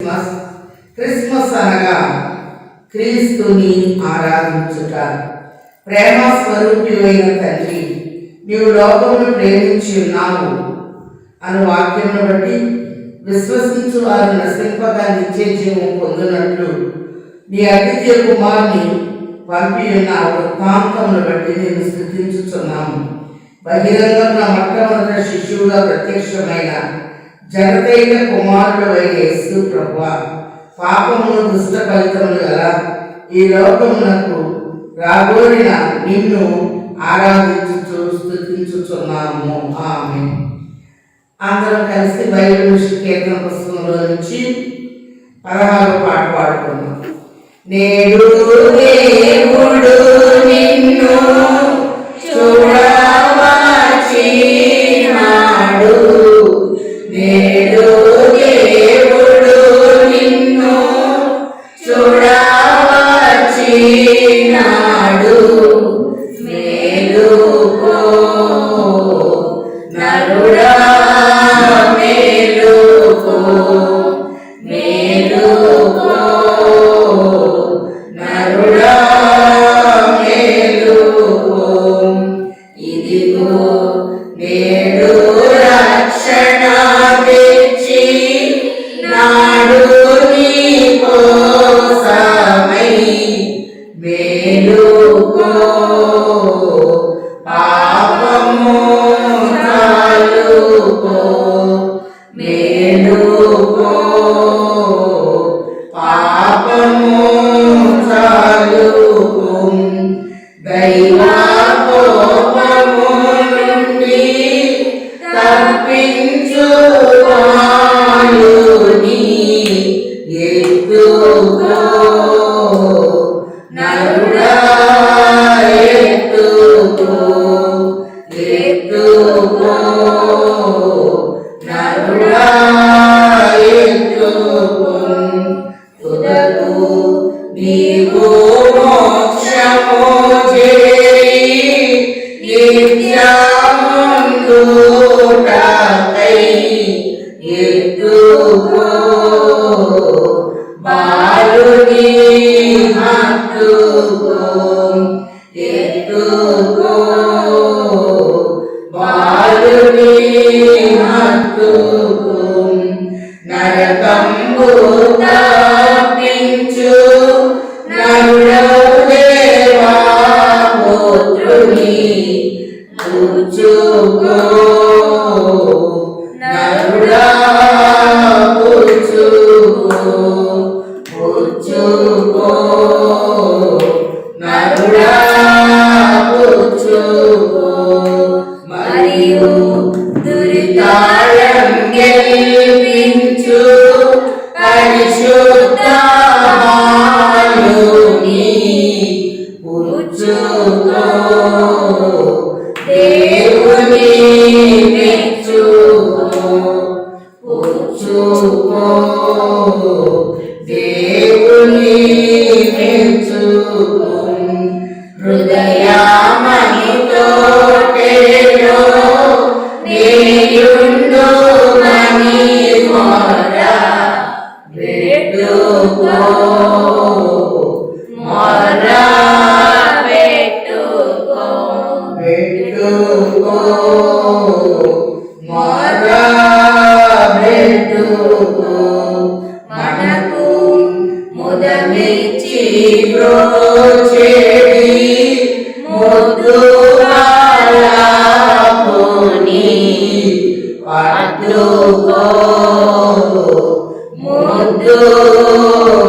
Christmas. Christmas అనగా క్రీస్తుని ఆరాధించుట. ప్రేమ స్వరూపివైన తండ్రి, నీవు లోకమును ప్రేమించి ఉన్నావు అని వాక్యమును బట్టి విశ్వసించు వారు నశింపగా నిత్య జీవం పొందినట్లు నీ అద్వితీయ కుమారుని పంపి ఉన్న వృత్తాంతమును బట్టి నేను స్తుతించుచున్నాము. బహిరంగంగా మొట్టమొదటి శిష్యువుగా ప్రత్యక్షమైన జగతైన కుమారుడు అయిన యేసు ప్రభువా, పాపమును దుష్ట ఫలితములు గల ఈ లోకమునకు రాబోడిన నిన్ను ఆరాధించుచు స్తుతించుచున్నాము. ఆమేన్. అందరం కలిసి బైబిల్ కీర్తన పుస్తకంలో నుంచి 16వ పాట పాడుకున్నాం. నేడు దేవుడు నిన్ను చూడవచ్చినాడు, నేడు దేవుడు నిన్ను చూడవచ్చినాడు. మేలుకో నరుడా, మేలుకో, మేలుకో నరుడా, మేలుకో. ఇదిగో నేడు రక్షణ తెచ్చి నాడు నీ కోసమై. మేలుకో పాపము చాలుకో, మేలుకో పాపము చాలుకో. దైవ కోపము నుండి తప్పించు వాయుని ఎత్తుకో నరుడా, ఎత్తుకో, ఎత్తుకో నరుడా, ఎత్తుకో. తుదకు నీవు మోక్షము చేరి నిత్యముందుటకై ఎత్తుకో బాలుని హత్తుకో, ఎత్తుకో బాలుని హత్తుకో. నరకంబు తప్పించు నరుడవు దేవా పుత్రుని పుచ్చుకో నరుడా, పుచ్చుకో, పుచ్చుకో నరుడా, పుచ్చుకో. మరియు దురితాళం గెలిపించు పరిశుద్ధ బాలుని పుచ్చుకో, దేవుని మెచ్చుకో, పుచ్చుకో, దేవుని మెచ్చుకో. హృదయమణితో పేరో నేయుండు మని మొర పెట్టుకో, మొర పెట్టుకో, పెట్టుకో మొర పెట్టుకో. మనకు ముదమిచ్చి బ్రోచేడి ముద్దు బాలకుని పట్టుకో, ముద్దు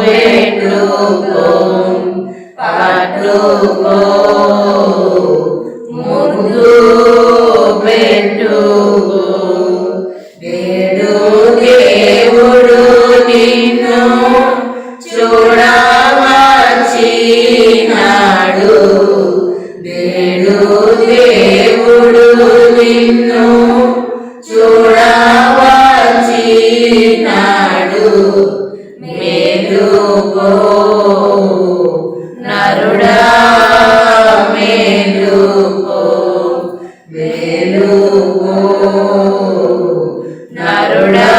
పెట్టుకో, పట్టుకో, ముద్దు పెట్టుకో. నేడు దేవుడు నిన్ను చూడవచ్చినాడు, నేడు దేవుడు నిన్ను చూడవచ్చినాడు. మేలుకో నరుడా, మేలుకో, మేలుకో నరుడా,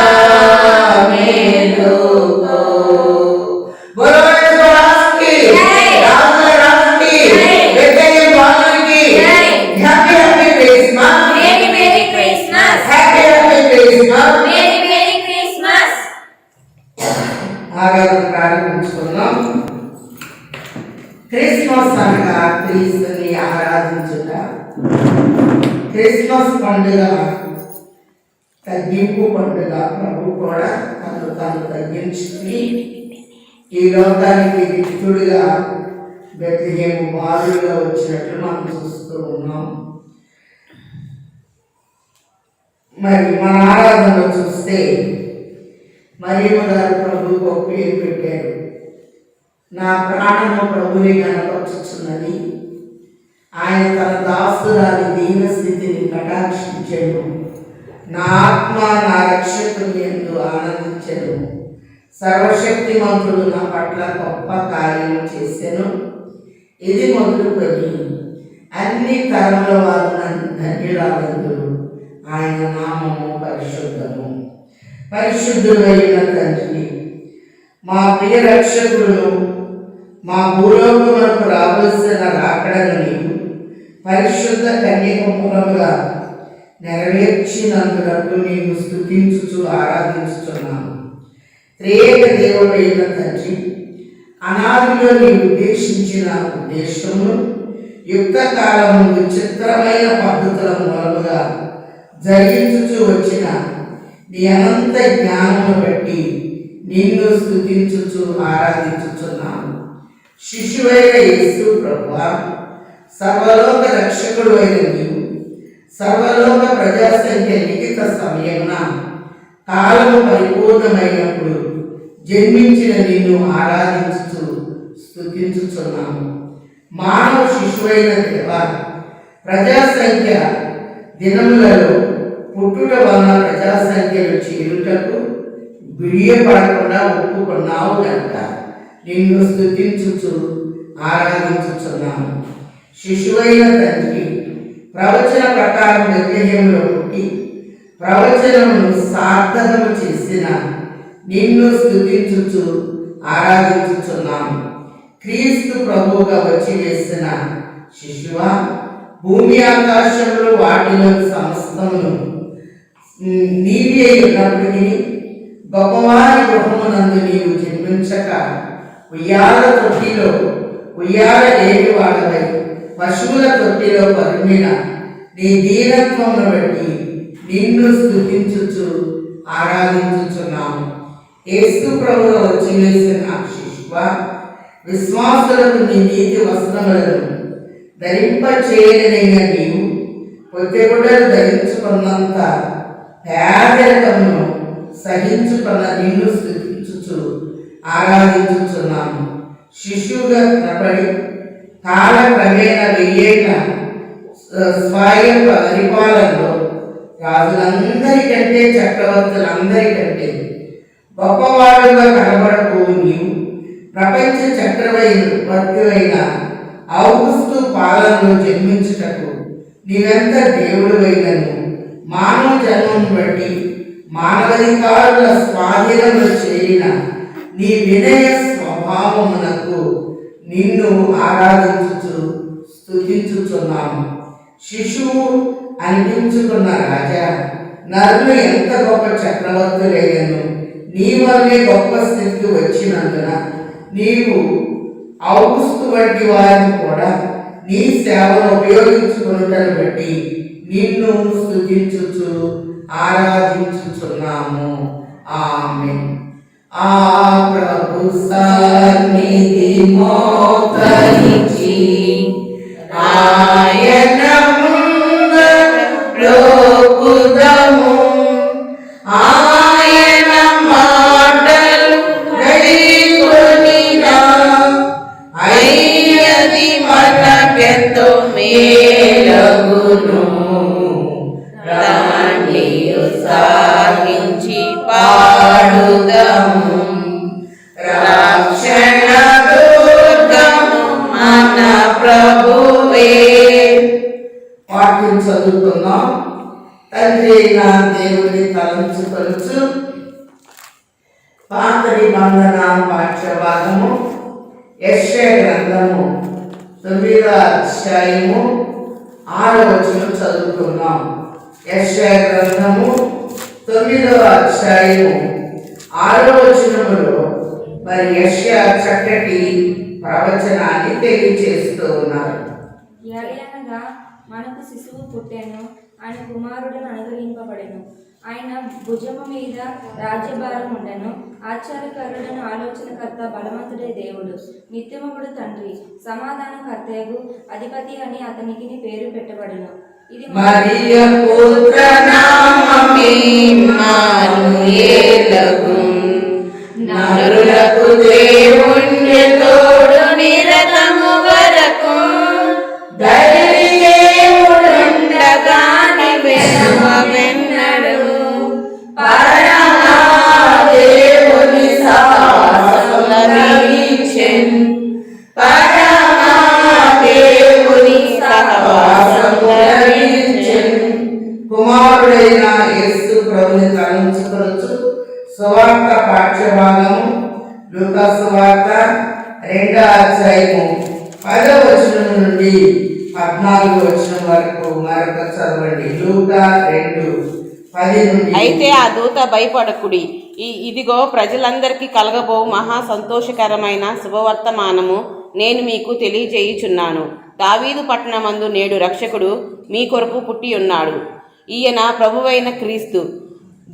మేలుకో. ఆరాధన ప్రారంభించుకున్నాం. క్రిస్మస్ అనగా క్రీస్తుని ఆరాధించుట. క్రిస్మస్ పండుగ తగ్గింపు పండుగ. ప్రభు కూడా తను తగ్గించుకుని ఈ లోకానికి విక్తుడిగా బెత్లెహేము బాలుడుగా వచ్చినట్లు మనం చూస్తూ ఉన్నాం. మరి మన ఆరాధనలో చూస్తే మరియమ్మ గారు ప్రభువుకు ఒక పేరు పెట్టారు. నా ప్రాణము ప్రభుని కనపరుచుచున్నది. ఆయన తన దాసురాలి దీన స్థితిని కటాక్షించెను. నా ఆత్మ నా రక్షకుని యందు ఆనందించెను. సర్వశక్తిమంతుడు నా పట్ల గొప్ప కార్యం చేసెను. ఇది మొదలుకొని అన్ని తరముల వారు నన్ను ధన్యురాలందురు. ఆయన నామము పరిశుద్ధము. పరిశుద్ధుడైన తండ్రి, మా ప్రియ రక్షకుడును మా భూలోకములకు రావలసిన రాకడను నీవు పరిశుద్ధ కన్యక మూలముగా నెరవేర్చినందుకు నీవు స్తుతించుచు ఆరాధించుచున్నాను. త్రియేక దేవుడైన తండ్రి, అనాదిలో నీవు ఉద్దేశించిన ఉద్దేశము యుక్త కాలము విచిత్రమైన పద్ధతుల మూలముగా జరిగించుచు వచ్చిన నీ అనంత జ్ఞానమును బట్టి నిన్ను స్తుతించుచు ఆరాధించుచున్నాను. శిశువైన యేసు ప్రభువా, సర్వలోక రక్షకుడు అయిన నీవు సర్వలోక ప్రజాసంఖ్య లిఖిత సమయమున కాలము పరిపూర్ణమైనప్పుడు జన్మించిన నిన్ను ఆరాధించుచు స్తుతించుచున్నాము. మానవ శిశువైన దేవ, ప్రజాసంఖ్య దినములలో పుట్టుట వలన ప్రజాసంఖ్యలు చేరుటకు బిడియపడకుండా ఒప్పుకున్నావు కనుక నిన్ను స్తుతించుచు ఆరాధించుచున్నాము. శిశువైన తండ్రి, ప్రవచన ప్రకారం బెత్లెహేములో పుట్టి ప్రవచనమును సార్థకము చేసిన నిన్ను స్తుతించుచు ఆరాధించుచున్నాము. క్రీస్తు ప్రభువుగా వచ్చి వేసిన శిశువా, భూమి ఆకాశములు వాటిలో సమస్తమును నీవి అయి ఉన్నప్పటికీ గొప్పవారి గృహమునందు నీవు జన్మించక ఉయ్యాల తొట్టిలో ఉయ్యాల ఏడు వాడవై పశువుల తొట్టిలో పరిమిన నీ దీనత్వమును బట్టి నిన్ను స్తుతించుచు ఆరాధించుచున్నాము. యేసు ప్రభువుగా వచ్చి వేసిన శిశువా, విశ్వాసులకు నీ నీతి వస్త్రములను ధరింపచేయనైన నీవు పొట్టెగుడ్డలు ధరించుకున్నంత పేదరికమును సహించుకున్న నిన్ను స్తుతించుచు ఆరాధించుచున్నాము. శిశువుగా కనపడి కాలక్రమేణా వెయ్యేళ్ళ స్వయం పరిపాలనలో రాజులందరికంటే చక్రవర్తులందరికంటే గొప్పవాడుగా కనబడబోవు నీవు ప్రపంచ చక్రవర్తివైన ఔగుస్తు పాలనలో జన్మించుటకు నీవెంత దేవుడివైనను మానవ జన్మను బట్టి మానవాధికారుల స్వాధీనంలో చేరిన నీ వినయ స్వభావమునకు నిన్ను ఆరాధించుచు స్తుతించుచున్నాము. శిశువు అనిపించుకున్న రాజా, నరులు ఎంత గొప్ప చక్రవర్తులైనను నీ వల్లే గొప్ప స్థితికి వచ్చినందున నీవు ఔగుస్తు వంటి వారిని కూడా నీ సేవను ఉపయోగించుకున్నటను బట్టి నిన్ను స్తుతించుచు ఆరాధించుచున్నాము. ఆమేన్. ఆ ప్రభు సన్నిధి మోకరించి ఆయన ముందర లోకుదము. ఆయన మాటలు గైకొనిన అయ్యది మనకెంతో మేలగును. రాణి ఉత్సాహించి పాడుదము. రక్షణ దుర్గము మన ప్రభువే. వాక్యం చదువుకుందాం. తండ్రి నా దేవుని తలంచుకొనుచు పాత నిబంధన పాఠ్యభాగము యెషయా గ్రంథము 9వ అధ్యాయము 6వ వచనం చదువుకుందాం. యెషయా గ్రంథము 9వ అధ్యాయము 6వ వచనములో మరి యెషయా చక్కటి ప్రవచనాన్ని తెలియజేస్తూ ఉన్నారు. ఎలయనగా మనకు శిశువు పుట్టెను, ఆయన కుమారుడను అనుగ్రహింపబడెను, ఆయన భుజము మీద రాజ్యభారం ఉండెను. ఆశ్చర్యకరుడను, ఆలోచనకర్త, బలవంతుడే దేవుడు, నిత్యముడు తండ్రి, సమాధానకర్తయగు అధిపతి అని అతనికి పేరు పెట్టబడెను. ఇది మరియ పుత్ర నామమే ఇమ్మానుయేలగు, నరులకు దేవుని తోడు నిరతము వరకు, దైవముండగాని వెనువెన్నడు, పరమాదేవుని సహవాసము లభించెను, పరమాదేవుని సహవాసము లభించెను. కుమారుడైన యేసు ప్రభుని తలంచుకొనుచు సువార్త పాఠ్యభాగము లూకా సువార్త 2వ అధ్యాయము 10వ వచనం నుండి 14వ వచనం వరకు మరొక చదవండి. లూకా 2:10 నుండి. అయితే ఆ దూత భయపడకుడి, ఇదిగో ప్రజలందరికీ కలగబో మహా సంతోషకరమైన శుభవర్తమానము నేను మీకు తెలియజేయుచున్నాను. దావీదు పట్టణమందు నేడు రక్షకుడు మీ కొరకు పుట్టి ఉన్నాడు. ఈయన ప్రభువైన క్రీస్తు.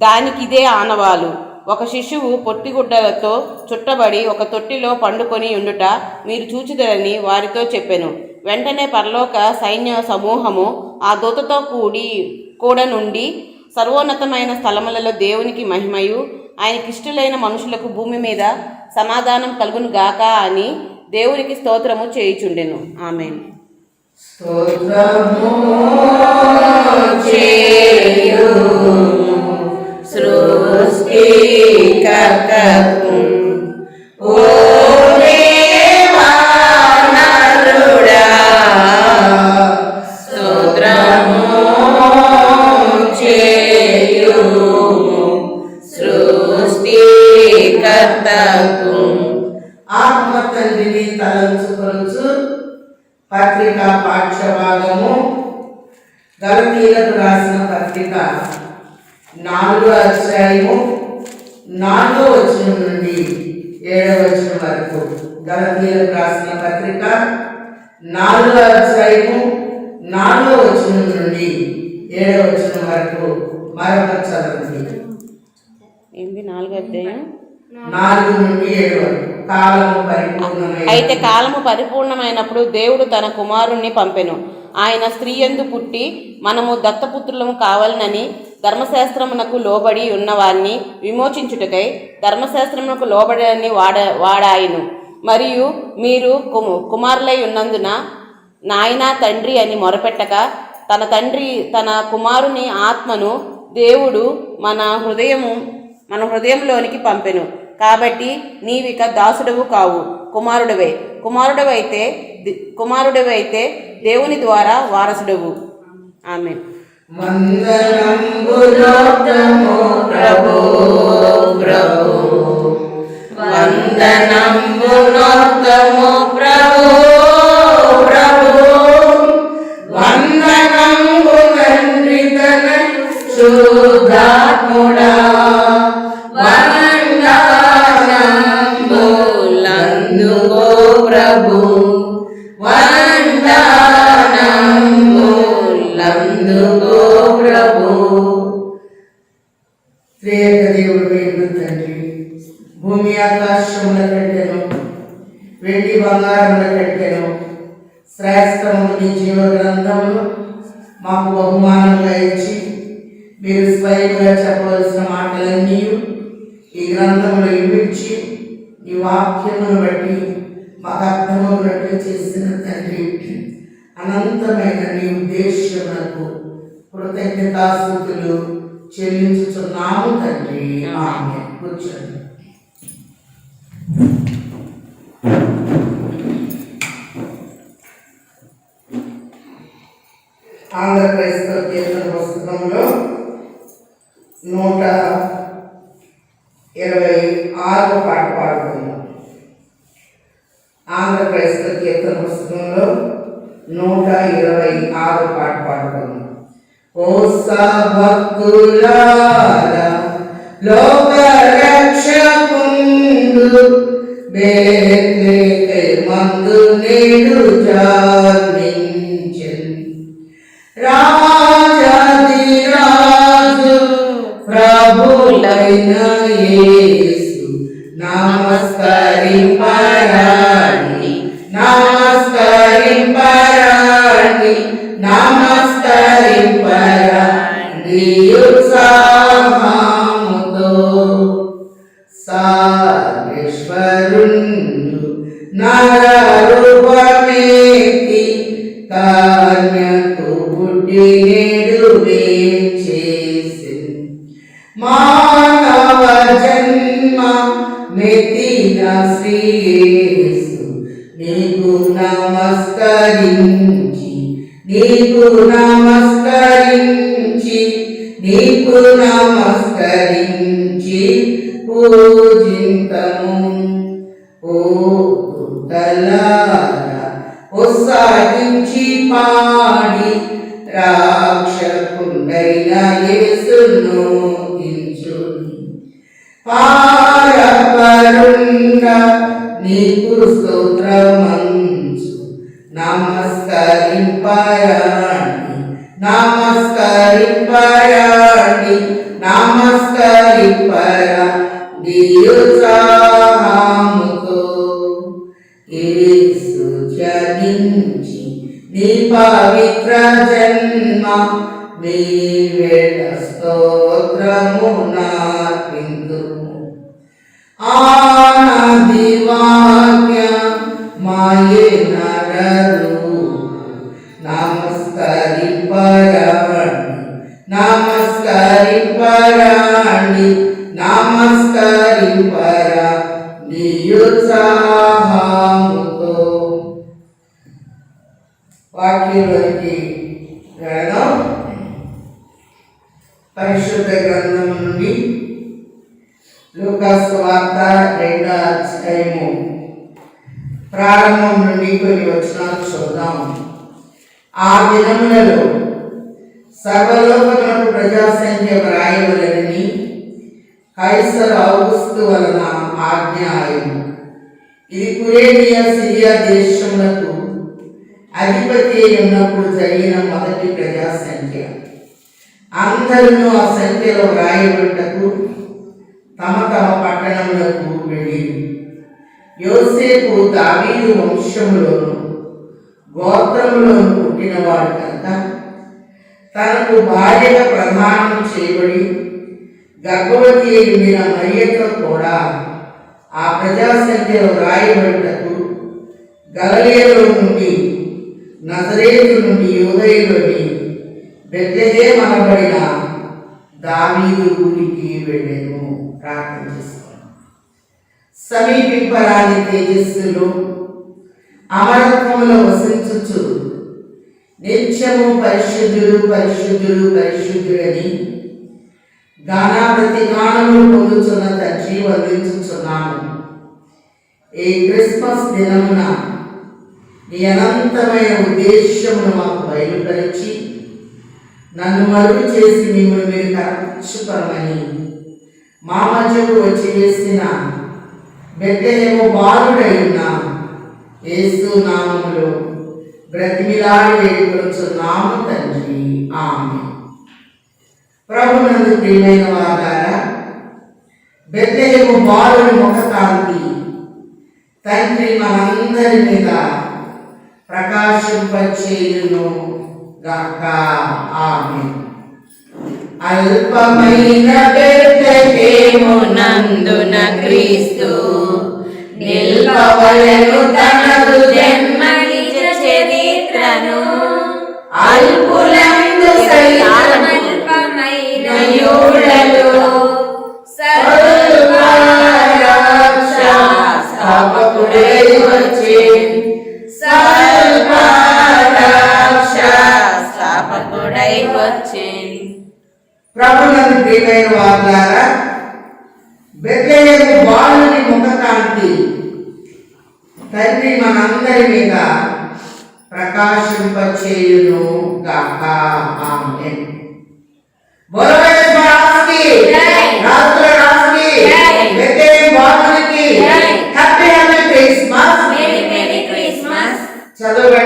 దానికిదే ఆనవాలు. ఒక శిశువు పొట్టిగుడ్డలతో చుట్టబడి ఒక తొట్టిలో పండుకొని ఉండుట మీరు చూచుదరని వారితో చెప్పెను. వెంటనే పరలోక సైన్య సమూహము ఆ దూతతో కూడా నుండి సర్వోన్నతమైన స్థలములలో దేవునికి మహిమయు, ఆయనకిష్టులైన మనుషులకు భూమి మీద సమాధానం కలుగును గాక అని దేవునికి స్తోత్రము చేయుచుండెను. ఆమేన్. స్తోత్రము చేయు సృష్టికర్తకు, ఓ దేవా నరుడా, స్తోత్రము చేయు సృష్టికర్తకు. ఆత్మ తండ్రిని తలంచుకొనుచు పత్రిక పాఠ్యభాగము గలతీయులకు రాసిన పత్రిక 4వ అధ్యాయము 4వ వచనం నుండి 7వ వచనం వరకు. గలతీయులకు రాసిన పత్రిక 4వ అధ్యాయము 4వ వచనం నుండి 7వ వచనం వరకు మరొక చదవండి. ఏంది 4వ అధ్యాయం 4 నుండి 7 వరకు. అయితే కాలము పరిపూర్ణమైనప్పుడు దేవుడు తన కుమారుణ్ణి పంపెను. ఆయన స్త్రీయందు పుట్టి మనము దత్తపుత్రులము కావాలనని ధర్మశాస్త్రమునకు లోబడి ఉన్నవారిని విమోచించుటకై ధర్మశాస్త్రమునకు లోబడని వాడాయను. మరియు మీరు కుమారులై ఉన్నందున నాయనా తండ్రి అని మొరపెట్టక తన కుమారుని ఆత్మను దేవుడు మన హృదయంలోనికి పంపెను. కాబట్టి నీవిక దాసుడవు కావు, కుమారుడవైతే దేవుని ద్వారా వారసుడవు. ఆమేన్. వందనంబునోత్తము ప్రభు ప్రభు, వందనంబునోత్తము ప్రభు ప్రభు, వందనంబు తండ్రి తన శుద్ధాత్ముడా, వందనంబులందుకో ప్రభు, వందనంబులందుకో ప్రభు. త్రియేక దేవుడు వేడు తండ్రి, భూమి ఆకాశముల కట్టెను, వెండి బంగారముల కట్టెను, శ్రేష్టము నీ జీవ గ్రంథమును మాకు బహుమానంగా ఇచ్చి మీరు స్వయంగా చెప్పవలసిన మాటలన్నీ ఈ గ్రంథములు ఇవ్వించి ఈ వాక్యమును బట్టి మాకు అర్థమవునట్లు చేసిన తండ్రి, అనంతమైన నీ ఉద్దేశములకు కృతజ్ఞతాస్తుతులు చెల్లించుచున్నాము తండ్రి. ఆమేన్. కూర్చోండి. ఆంధ్రప్రదేశ్ కీర్తన పుస్తకంలో 126వ పాట పాడుకుందాం. ఆంధ్రప్రదేశ్ కీర్తన పుస్తకంలో 126వ పాట పాడుకుందాం. ఓ సభక్తులారా లోక రక్షకుండ బేత్లెహేమందు నేడు జన్మించెను రాజాధిరాజు ప్రభువైన యేసు నమస్కరింపరాని నమస్కరింపరాని నమస్కరింపరాని ఉత్సాహముతో సర్వేశ్వరుండు నరరూపమెత్తి కన్యకు పుట్టి నేడు వేంచేసెను మానవ జన్మ మెత్తిన శ్రీ యేసు నీకు నమస్కరించి నీకు నమస్కరించి నీకు నమస్కరించి పూజింతము ఓ దూతలారా ఉత్సాహించి పాడి రక్షకుండైన యేసును స్తుతించుడి పారపరుండా నీకు స్తోత్రమంచు నమస్కరింపరాని నమస్కరింపరాని నమస్కరింపరాని ఉత్సాహముతో యేసు జనించి నీ పవిత్ర జన్మ నీ వేళ స్తోత్రము నార్పింతుము ఆనాది వాక్య మాయే నరరు నమస్కరింపరాని నమస్కరింపరాని నమస్కరింపరాని ఉత్సాహముతో వాక్యంలోకి వెళ్ళడం పరిశుద్ధ గ్రంథం నుండి లూకా సువార్త 2వ అధ్యాయము ప్రారంభం నుండి కొన్ని వచనాలు చూద్దాం. ఆ దినములలో సర్వలోకములకు ప్రజాసంఖ్య వ్రాయవలెనని కైసరు ఔగుస్తు వలన ఆజ్ఞ ఆయను. ఇది కురేనియా సిరియా దేశములకు అధిపతి ఉన్నప్పుడు జరిగిన మొదటి ప్రజాసంఖ్య. అందరూ ఆ సంఖ్యలో వ్రాయబడుటకు తమ తమ పట్టణములకు వెళ్ళిరి. యోసేపు దావీదు వంశములోను గోత్రములోను పుట్టినవాడు కనుక తనకు భార్యగా ప్రదానం చేయబడి గర్భవతి అయిన మరియతో కూడా ఆ ప్రజాసంఖ్యలో వ్రాయబడుటకు గలిలయలో నుండి నజరేతు నుండి యూదయలోని బెత్లెహేము అనబడిన దావీదు ఊరికి వెళ్ళెను. ప్రార్థన చేసుకోండి. సమీపింపరాని తేజస్సులో అమరత్వములో వసించుచు నిత్యము పరిశుద్ధుడు పరిశుద్ధుడు పరిశుద్ధుడని గానాప్రతి గానములు పొందుచున్న తండ్రి వందించుచున్నాను. ఈ క్రిస్మస్ దినమున నీ అనంతమైన ఉద్దేశమును మాకు బయలుపరిచి నన్ను మరుగు చేసి మిమ్మల్ని మీరు కనపరుచుకొనమని మా మధ్యకు వచ్చి వేసిన బెత్లెహేము బాలుడై ఉన్న యేసు నామములో బ్రతిమిలాడి వేడుకొనుచున్నాము తండ్రి. ఆమేన్. ప్రభునందు ప్రియమైన వారారా, బెత్లెహేము బాలుని ముఖకాంతి తండ్రి మనందరి మీద ప్రకాశింపచేయును గాక. ఆమేన్. అల్పమైన బెత్లెహేమునందున క్రీస్తు నిల్పవలెను తనదు జన్మ నిజ చరిత్రను అల్పులందు సైతమల్పమైన యూడలు సర్వరక్ష స్థాపకుడై వచ్చి సర్వరక్ష స్థాపకుడై వచ్చి. ప్రభునందు ప్రియమైన వారులారా, బెత్లెహేము బాలుని ముఖకాంతి తండ్రి మనందరి మీద ప్రకాశింపచేయును గాక. ఆమేన్. బెత్లెహేము బాలునికి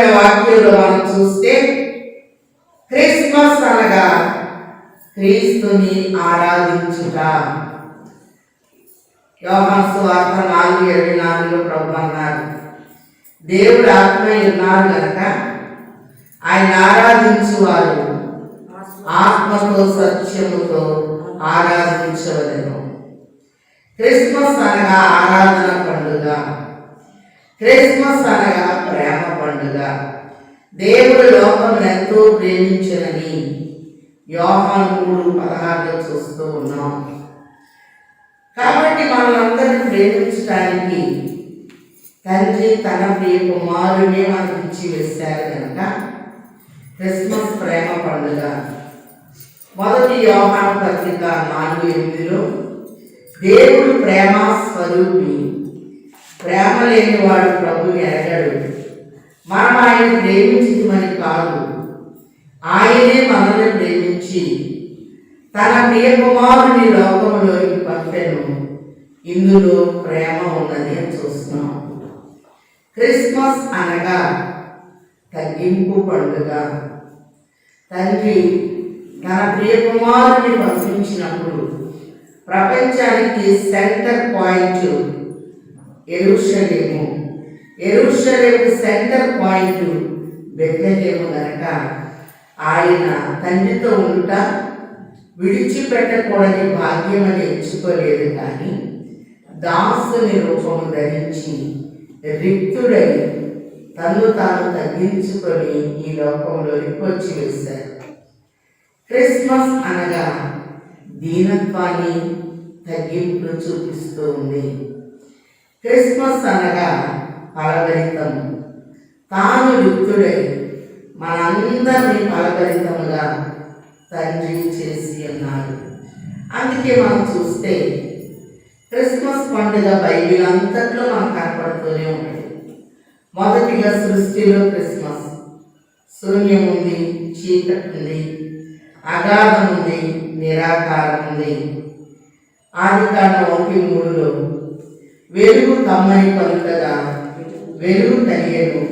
ఆధారమైన వాక్యంలో మనం చూస్తే క్రిస్మస్ అనగా క్రీస్తుని ఆరాధించుట. యోహాను సువార్త 4:24లో ప్రభు అన్నారు, దేవుడు ఆత్మ ఉన్నారు కనుక ఆయన ఆరాధించువారు ఆత్మతో సత్యముతో ఆరాధించవలెను. క్రిస్మస్ అనగా ఆరాధన పండుగ, క్రిస్మస్ అనగా ప్రేమ పండుగ. దేవుడు లోకమును ఎంతో ప్రేమించనని యోహాను 3:16లో చూస్తూ ఉన్నాం. కాబట్టి మనల్ని ప్రేమించడానికి తండ్రి తన ప్రియ కుమారుడే మనకి ఇచ్చి వేశారు కనుక క్రిస్మస్ ప్రేమ పండుగ. మొదటి యోహాను పత్రిక 4:8లో దేవుడు ప్రేమ స్వరూపి, ప్రేమ లేనివాడు ప్రభుని ఎరగడు. మనం ఆయన ప్రేమించిందని కాదు, ఆయనే మనల్ని ప్రేమించి తన ప్రియ కుమారుని లోకంలోకి పంపెను. ఇందులో ప్రేమ ఉన్నది అని చూస్తున్నాం. క్రిస్మస్ అనగా తగ్గింపు పండుగ. తండ్రి తన ప్రియ కుమారుని పంపించినప్పుడు ప్రపంచానికి సెంటర్ పాయింట్ యెరూషలేము, యెరూషలేము సెంటర్ పాయింట్ బెత్లెహేము గనక ఆయన తండ్రితో ఉండుట విడిచిపెట్టకూడని భాగ్యం అని ఎంచుకోలేదు, కానీ దాసుని రూపము ధరించి రిక్తుడై తను తాను తగ్గించుకొని ఈ లోకంలోకి వచ్చి వేశారు. క్రిస్మస్ అనగా దీనత్వాన్ని తగ్గింపును చూపిస్తూ ఉంది. క్రిస్మస్ అనగా ఫలభరితం, తాను రిక్తుడై మనందరినీ ఫలభరితముగా తండ్రి చేసి అన్నారు. అందుకే మనం చూస్తే క్రిస్మస్ పండుగ బైబిల్ అంతట్లో మనకు కనపడుతూనే ఉంటుంది. మొదటిగా సృష్టిలో క్రిస్మస్, శూన్యం ఉంది, చీకటి ఉంది, అగాధం ఉంది, నిరాకారం ఉంది. ఆదికాండం 1:3లో వెలుగు కమ్మని పలుకగా వెలుగు కలిగెను,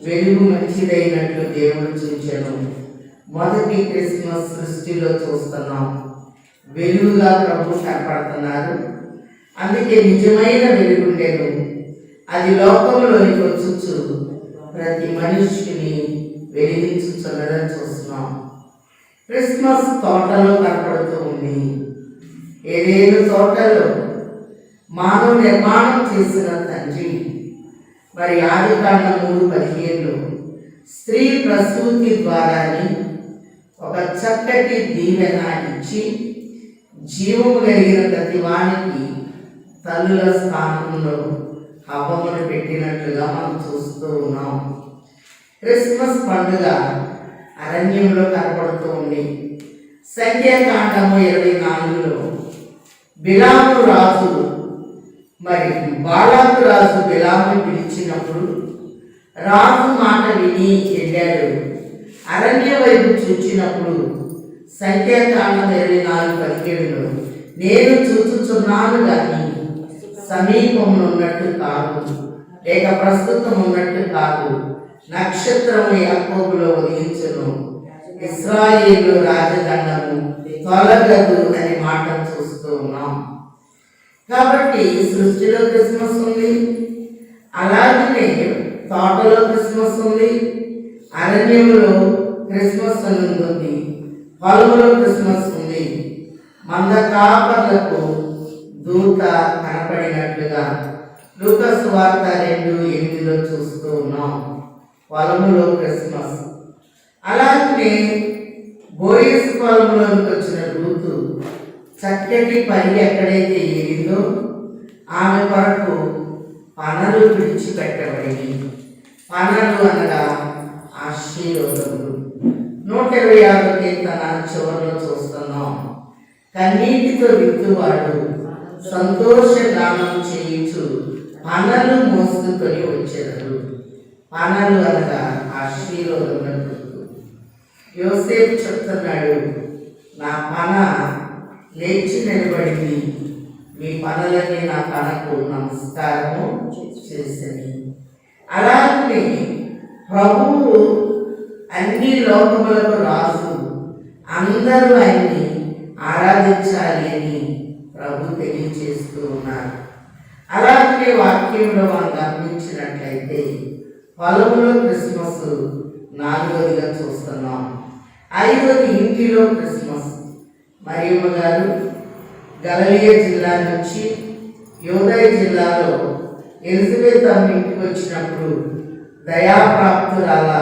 వెలుగు మంచిదైనట్లు దేవుడు చూచెను. మొదటి క్రిస్మస్ సృష్టిలో చూస్తున్నాం, వెలుగుగా ప్రభు కనపడుతున్నారు. అందుకే నిజమైన వెలుగుండేను, అది లోకంలోనికి వచ్చుచు ప్రతి మనిషిని వెలిగించుచున్నదని చూస్తున్నాం. క్రిస్మస్ తోటలో కనపడుతూ ఉంది. ఏదేను తోటలో మానవ నిర్మాణం చేసిన తండ్రి మరి ఆదికాండం 3:15లో స్త్రీ ప్రసూతి ద్వారాని ఒక చక్కటి దీవెన ఇచ్చి జీవము కలిగిన ప్రతి వానికి తల్లుల స్థానంలో హవ్వమును పెట్టినట్లుగా మనం చూస్తూ ఉన్నాం. క్రిస్మస్ పండుగ అరణ్యంలో కనపడుతూ ఉంది. సంఖ్యాకాండము 24లో బిలాము రాజు మరి బాలాకు రాజు బిలాముని పిలిచినప్పుడు రాజు మాట విని వెళ్ళాడు. అరణ్య వైపు చూచినప్పుడు సంఖ్యాకాండం 24:17లో నేను చూచుచున్నాను కానీ సమీపంలో ఉన్నట్టు కాదు, లేక ప్రస్తుతం ఉన్నట్టు కాదు, నక్షత్రము యాకోబులో ఉదయించును, ఇశ్రాయేలు రాజదండము తొలగదు అనే మాట చూస్తూ ఉన్నాం. కాబట్టి సృష్టిలో క్రిస్మస్ ఉంది, అలాగనే తోటలో క్రిస్మస్ ఉంది, అరణ్యంలో క్రిస్మస్ ఉంది, పొలంలో క్రిస్మస్ ఉంది. మంద కాపర్లకు దూత కనపడినట్లుగా లూకా సువార్త 2:8లో చూస్తూ ఉన్నాం. పొలములో క్రిస్మస్. అలాగే బోయస్ పొలంలోకి వచ్చిన రూతు చక్కటి పని ఎక్కడైతే ఏరిందో ఆమె కొరకు పనలు విడిచిపెట్టబడి, పనలు అనగా ఆశీర్వాదములు. 126 కీర్తన చివరిలో చూస్తున్నాం. కన్నీటితో విత్తువాడు సంతోష గానం చేయించు పనలు మోసుకొని వచ్చేదారు. పనలు అనగా ఆశీర్వాదములకు. యోసేపు చెప్తున్నాడు, నా పన లేచి నిలబడింది, మీ పనులకి నా పనకు నమస్కారము చేసింది. అలాగే ప్రభువు అన్ని లోకములకు రాజు, అందరూ ఆయన్ని ఆరాధించాలి అని ప్రభు తెలియజేస్తూ ఉన్నారు. అలాగే వాక్యంలో మనం గమనించినట్లయితే పొలంలో క్రిస్మస్ 4వదిగా చూస్తున్నాం. 5వది ఇంటిలో క్రిస్మస్. మరియమ్మ గారు గలిలయ జిల్లా నుంచి యూదయ జిల్లాలో ఎలిజబెత్ అమ్మ ఇంటికి వచ్చినప్పుడు దయాప్రాప్తురాల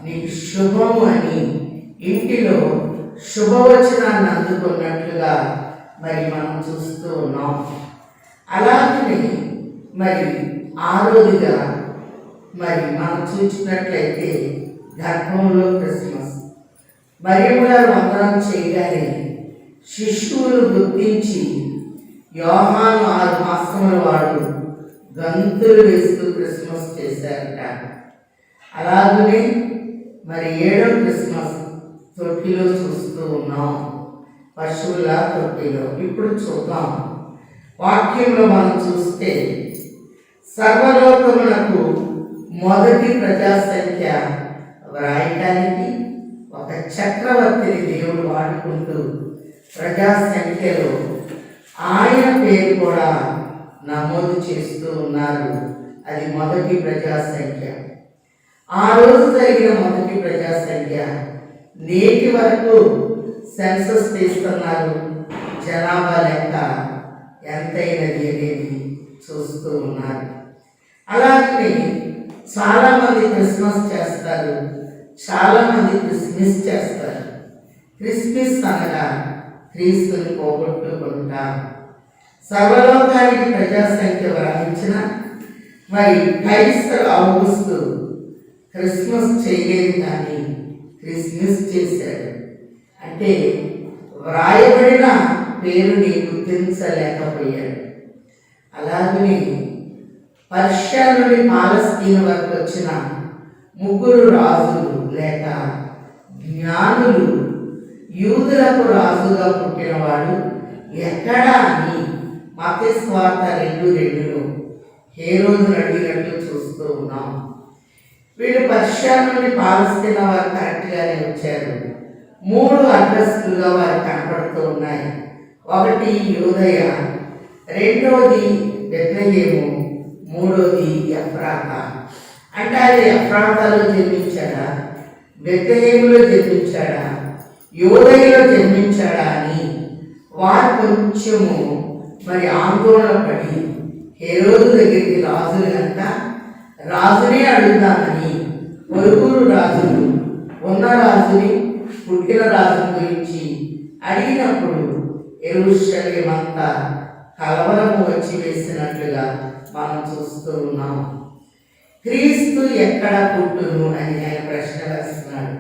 నీకు శుభము అని ఇంటిలో శుభవచనాన్ని అందుకున్నట్లుగా మరి మనం చూస్తూ ఉన్నాం. అలాగే మరి 6వదిగా మరి మనం చూసినట్లయితే గర్భంలో క్రిస్మస్. మరియమ్మ గారు వందనం చేయగానే శిశువులు గుర్తించి యోహాను 6 మాసముల వాడు గంతులు వేస్తూ క్రిస్మస్ చేశారట. అలాగనే మరి 7వ క్రిస్మస్ తొట్టిలో చూస్తూ ఉన్నాం, పశువుల తొట్టిలో. ఇప్పుడు చూద్దాం. వాక్యంలో మనం చూస్తే సర్వలోకమునకు మొదటి ప్రజాసంఖ్య వ్రాయటానికి ఒక చక్రవర్తిని దేవుడు వాడుకుంటూ ప్రజాసంఖ్యలో ఆయన పేరు కూడా నమోదు చేస్తూ ఉన్నారు. అది మొదటి ప్రజాసంఖ్య. ఆ రోజు జరిగిన మొదటి ప్రజాసంఖ్య నేటి వరకు సెన్సస్ తీస్తున్నారు. జనాభా లెక్క ఎంతైనది అనేది చూస్తూ ఉన్నారు. అలాగే చాలామంది క్రిస్మస్ చేస్తారు, చాలామంది క్రిస్మస్ చేస్తారు. క్రిస్మస్ అనగా క్రీస్తుని పోగొట్టుకుంటా. సర్వలోకానికి ప్రజాసంఖ్య వ్రాయించిన మరి కైసర్ ఔగుస్తు క్రిస్మస్ చేయలేదు కానీ క్రిస్మస్ చేశాడు. అంటే వ్రాయబడిన పేరుని గుర్తించలేకపోయాడు. అలాగనే పర్షియా నుండి పాలస్తీన్ వరకు వచ్చిన 3 రాజులు లేక జ్ఞానులు యూదులకు రాజుగా పుట్టినవాడు ఎక్కడా అని మత్తయి సువార్త 2:2లో హేరోదును అడిగినట్లు చూస్తూ ఉన్నాం. వీళ్ళు పర్షియా నుండి పాలస్తీనా వారు కరెక్ట్గానే వచ్చారు. 3 అడ్రస్లుగా వారు కనపడుతూ ఉన్నాయి. ఒకటి యూదయ, 2వది బెత్లెహేము, 3వది ఎఫ్రాతా. అంటే ఆయన ఎఫ్రాతాలో జన్మించాడా, బెత్లెహేములో జన్మించాడా, యూదయలో జన్మించాడా అని వారు కొంచెము మరి ఆందోళన పడి హేరోదు దగ్గరికి రాజులు కనుక రాజునే అడుగుదామని పొరుగురు రాజులు ఉన్న రాజుని పుట్టిన రాజు గురించి అడిగినప్పుడు యెరూషలేమంతా కలవరము వచ్చి వేసినట్లుగా మనం చూస్తూ ఉన్నాం. క్రీస్తు ఎక్కడ పుట్టును అని ఆయన ప్రశ్న వేస్తున్నాడు.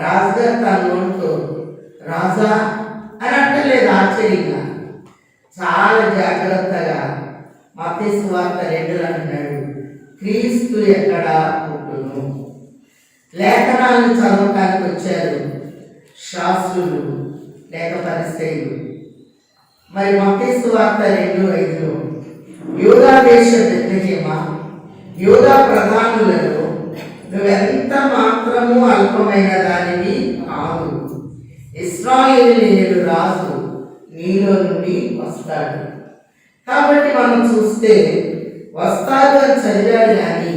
రాజుగారు తన నోటితో రాజా అని అంటలేదు, ఆశ్చర్యంగా చాలా జాగ్రత్తగా మత్తయి సువార్త 2లో అంటున్నాడు, క్రీస్తు ఎక్కడ పుట్టును. లేఖనాలను చదవటానికి వచ్చారు శాస్త్రులు లేక పరిసయ్యులు. మరి మత్తయి సువార్త 2:5లో యూదా దేశ బెత్లెహేమా, యూదా ప్రధానులలో నువ్వెంత మాత్రము అల్పమైన దానివి కాదు, ఇశ్రాయేలీయుల రాజు నీలో నుండి వస్తాడు. కాబట్టి మనం చూస్తే వస్తాడు అని చదివాడు కానీ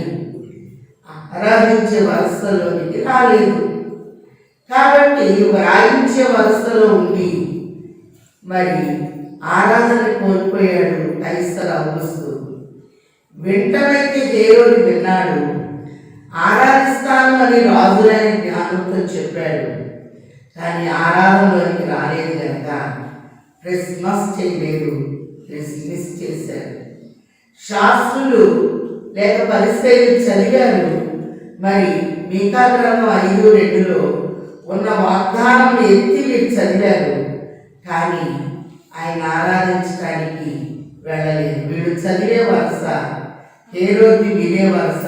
ఆరాధించే వరుసలోనికి రాలేదు. కాబట్టి వ్రాయించే వరుసలో ఉండి మరి ఆరాధన కోల్పోయాడు కైసర్ ఔగుస్తు. వెంటనైతే దేవుడు విన్నాడు, ఆరాధిస్తాను అని రాజులైన జ్ఞానంతో చెప్పాడు. కానీ ఆరాధనలోనికి రాలేదు కనుక క్రిస్మస్ చేయలేదు, క్రిస్మస్ చేశారు. శాస్త్రులు లేక పరిసయ్యులు చదివారు. మరి మీకా గ్రంథం 5:2లో ఉన్న వాగ్దానం ఎత్తి మీరు చదివారు, కానీ ఆయన ఆరాధించడానికి వెళ్ళలేదు. వీడు చదివే వరుస, హేరోది వినే వరుస,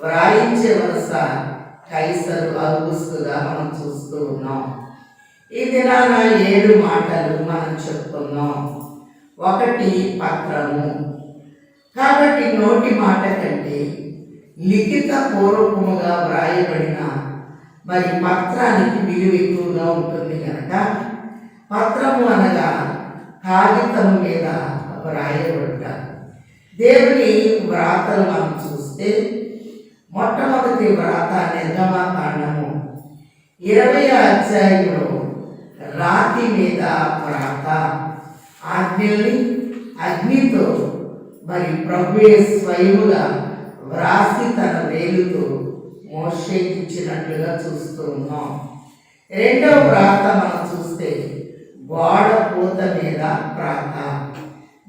వ్రాయించే వరుస కైసరు ఔగుస్తుగా మనం చూస్తూ ఉన్నాం. ఈ దినాన 7 మాటలు మనం చెప్పుకున్నాం. 1 పత్రము. కాబట్టి నోటి మాట కంటే లిఖిత పూర్వకముగా వ్రాయబడిన మరి పత్రానికి విలువ ఎక్కువగా ఉంటుంది కనుక పత్రము అనగా కాగితము మీద వ్రాయబడుట. దేవుని వ్రాతలు మనం చూస్తే మొట్టమొదటి వ్రాత నిర్గమకాండము 20వ అధ్యాయంలో రాతి మీద వ్రాత ఆజ్ఞల్ని అగ్నితో మరి ప్రభువే స్వయముగా వ్రాసి తన వేలుతో మోషేకి ఇచ్చినట్లుగా చూస్తూ ఉన్నాం. రెండవ వ్రాత మనం చూస్తే గోడ పూత మీద వ్రాత.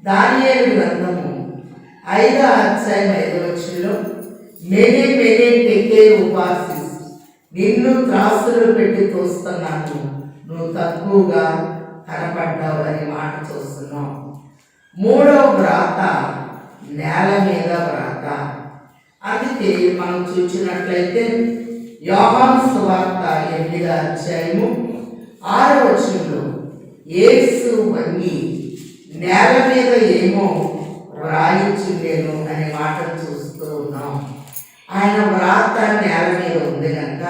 దానియేలు గ్రంథము 5వ అధ్యాయం 5వ వచనంలో మెనే మెనే టెకేల్ ఉపాసిస్, నిన్ను త్రాసులు పెట్టి తోస్తున్నాను, నువ్వు తక్కువగా కనపడ్డావు అనే మాట చూస్తున్నాం. మూడవ వ్రాత నేల మీద వ్రాత. అందుకే మనం చూసినట్లయితే యోహాను సువార్త 8వ అధ్యాయము 6వ వచనంలో యేసు వంగి నేల మీద ఏమో వ్రాయించుండేను అనే మాట చూస్తూ ఉన్నాం. ఆయన వ్రాత నేల మీద ఉంది కనుక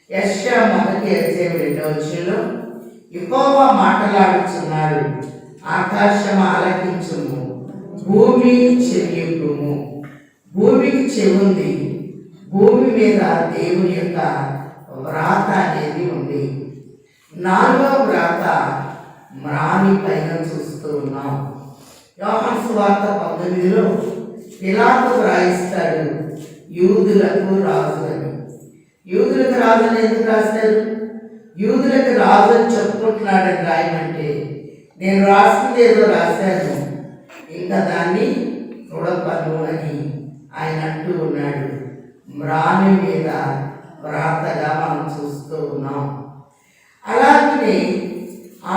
యెషయా 1వ అధ్యాయం 2వ వచనంలో యెహోవా మాట్లాడుచున్నాడు, ఆకాశం ఆలకించుము, భూమి చెవియొగ్గుము. భూమికి చెవుంది, భూమి మీద దేవుని యొక్క వ్రాత అనేది ఉంది. 4వ వ్రాత మ్రాని పైన చూస్తూ ఉన్నాం. యోహాను సువార్త 19లో పిలాతు వ్రాయిస్తాడు, యూదులకు రాజు అని. యూదులకు రాజు అని ఎందుకు రాస్తాడు? యూదులకు రాజు అని చెప్పుకుంటున్నాడని రాయమంటే నేను రాసింది ఏదో రాశాను, ఇంకా దాన్ని తుడపను అని ఆయన అంటూ ఉన్నాడు. మ్రాని మీద వ్రాతగా మనం చూస్తూ ఉన్నాం. అలాగే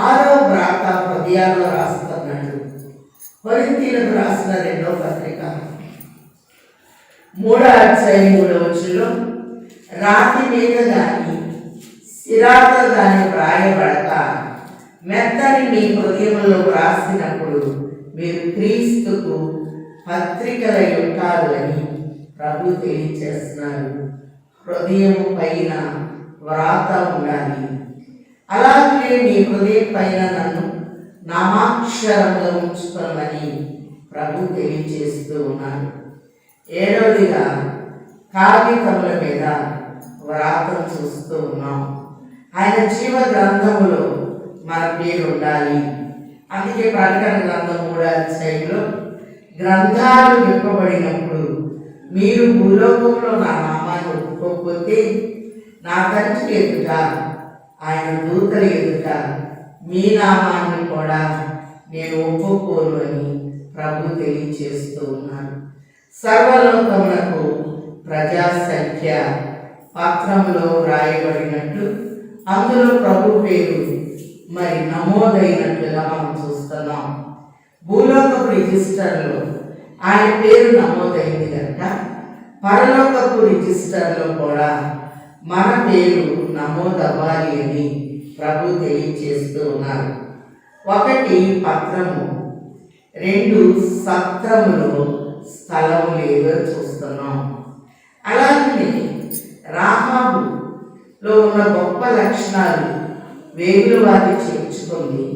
6వ వ్రాత హృదయాల్లో రాస్తున్నాడు. కొరింథీయులకు రాసిన 2వ పత్రిక 3వ అధ్యాయం 3వ వచనంలో రాతి మీద గాని సిరాత గాని వ్రాయబడక మెత్తని మీ హృదయంలో వ్రాసినప్పుడు మీరు క్రీస్తుకు పత్రికల ఉంటారు అని ప్రభు తెలియచేస్తున్నారు. హృదయం పైన వ్రాత ఉండాలి. అలాగే మీ హృదయం పైన నన్ను నామాక్షరంలో ఉంచుకోమని ప్రభు తెలియచేస్తూ ఉన్నారు. 7వదిగా కాగితముల మీద వ్రాతం చూస్తూ ఉన్నాం. ఆయన జీవ గ్రంథములో మన పేరు ఉండాలి. అందుకే ప్రకటన గ్రంథం 3వ అధ్యాయంలో గ్రంథాలు విప్పబడినప్పుడు మీరు భూలోకంలో నా నామాన్ని ఒప్పుకోకపోతే నా తండ్రి ఎదుట ఆయన దూతల ఎదుట మీ నామాన్ని కూడా నేను ఒప్పుకోను అని ప్రభు తెలియచేస్తూ ఉన్నాను. సర్వలోకములకు ప్రజాసంఖ్య పత్రంలో రాయబడినట్లు అందులో ప్రభు పేరు మరి నమోదైనట్లుగా మనం చూస్తున్నాం. భూలోకపు రిజిస్టర్లో ఆయన పేరు నమోదైంది కనుక పరలోకపు రిజిస్టర్లో కూడా మన పేరు నమోదవ్వాలి అని ప్రభు తెలియచేస్తూ ఉన్నారు. 1 పత్రము, 2 సత్రములో స్థలము లేదో చూస్తున్నాం. అలాగే రాహాబులో ఉన్న గొప్ప లక్షణాలు వేగుల వారి చేర్చుకుంది.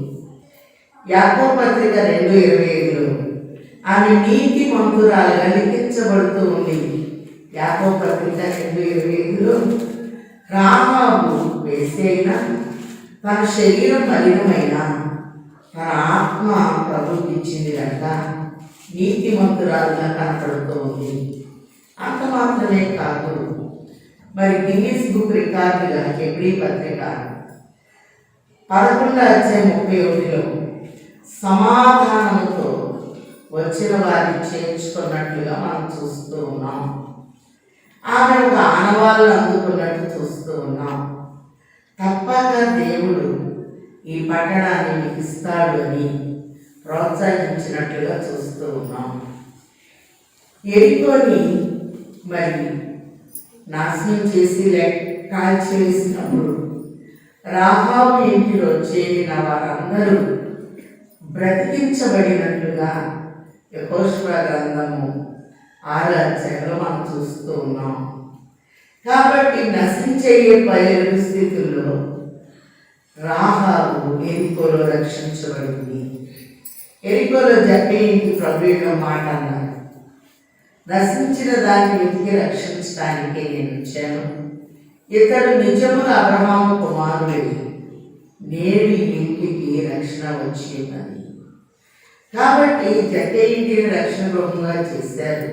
యాకోబు పత్రిక 2:25లో ఆమె నీతి మంతురాలుగా లిఖించబడుతూ ఉంది. యాకోబు పత్రిక 2:25లో రాహాబు వేసి అయినా తన శరీరం మలినమైన తన ఆత్మ ప్రభుకి ఇచ్చింది కనుక నీతిమంతురాలుగా కనపడుతూ ఉంది. అంత మాత్రమే కాదు, మరి గిన్నిస్ బుక్ రికార్డుగా హెబ్రీ పత్రిక 11వ అధ్యాయం 31లో సమాధానంతో వచ్చిన వారిని చేర్చుకున్నట్లుగా మనం చూస్తూ ఉన్నాం. ఆమె ఒక ఆనవాళ్ళను అందుకున్నట్టు చూస్తూ ఉన్నాం. తప్పక దేవుడు ఈ పట్టణాన్ని మీకు ఇస్తాడు అని ప్రోత్సహించినట్లుగా చూస్తూ ఉన్నాం. ఎరికోని మరి నాశనం చేసి కాల్చివేసినప్పుడు రాహాబు ఇంటిలో చేరిన వారందరూ బ్రతికించబడినట్లుగా యెహోషువ గ్రంథము 6వ అధ్యాయంలో మనం చూస్తూ ఉన్నాం. కాబట్టి నశించే పరిస్థితుల్లో రాహాబు ఎరికోలో రక్షించబడింది. ఎరికోలో జక్కయ్యకి ప్రభువుగా మాట అన్నారు, నశించిన దాన్ని వెతికి రక్షించడానికే నేను వచ్చాను. ఇతడు నిజముగా అబ్రహాము కుమారుడే, నేడు ఇంటికి రక్షణ వచ్చి ఉన్నది. కాబట్టి జక్కయ్యని రక్షణ రూపంగా చేశారు.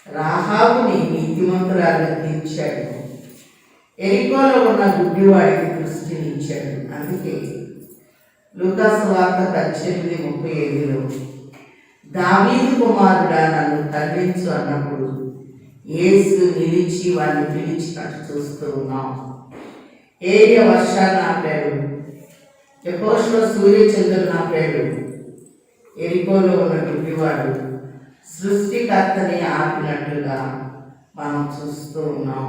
రాహాబుని నీతిమంతురాలుగా తీర్చాడు. ఎరికోలో ఉన్న గుడ్డివాడికి దృష్టిని ఇచ్చాడు. అందుకే లూకా సువార్త 18:35లో దావీదు కుమారుడా నన్ను కరుణించు అన్నప్పుడు యేసు నిలిచి వాడిని పిలిచినట్టు చూస్తూ ఉన్నాం. ఏలియా వర్షాన్ని ఆపాడు, యెహోషువ సూర్యచంద్రుని ఆపాడు. ఎరికోలో ఉన్న గుడ్డివాడు సృష్టికర్తని ఆపినట్లుగా మనం చూస్తూ ఉన్నాం.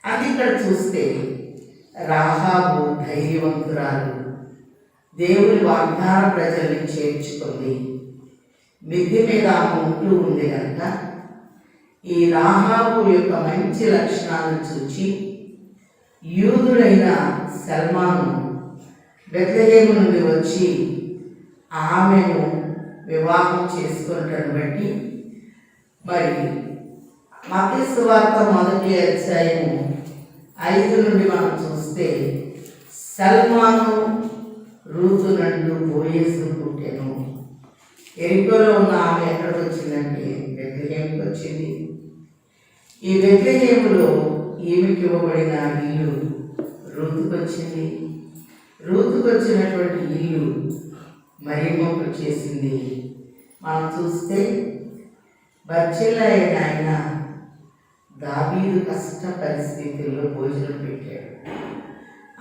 అది ఇక్కడ చూస్తే రాహాబు ధైర్యవంతురాలు, దేవుని వాగ్దాన ప్రజల్ని చేర్చుకుంది. మిద్దె మీద ఆమె ఉంటూ ఉంది కనుక ఈ రాహాబు యొక్క మంచి లక్షణాలను చూచి యూదుడైన సల్మాను బెత్లెహేము నుండి వచ్చి ఆమెను వివాహం చేసుకున్నట్టు బట్టి మరి మత్తయి సువార్త 1వ అధ్యాయము 5 నుండి మనం చూస్తే సల్మాను రూతు నందు బోయేసు పుట్టెను. ఎరికోలో ఉన్న ఆమె ఎక్కడికి వచ్చిందంటే బెత్లెహేముకి వచ్చింది. ఈ బెత్లెహేములో ఈమెకి ఇవ్వబడిన ఇల్లు రూతుకు వచ్చింది. రూతుకు వచ్చినటువంటి ఇల్లు మరియమ్మకు చేసింది. మనం చూస్తే బర్జిల్లయి అయిన ఆయన దావీదు కష్ట పరిస్థితుల్లో భోజనం పెట్టాడు.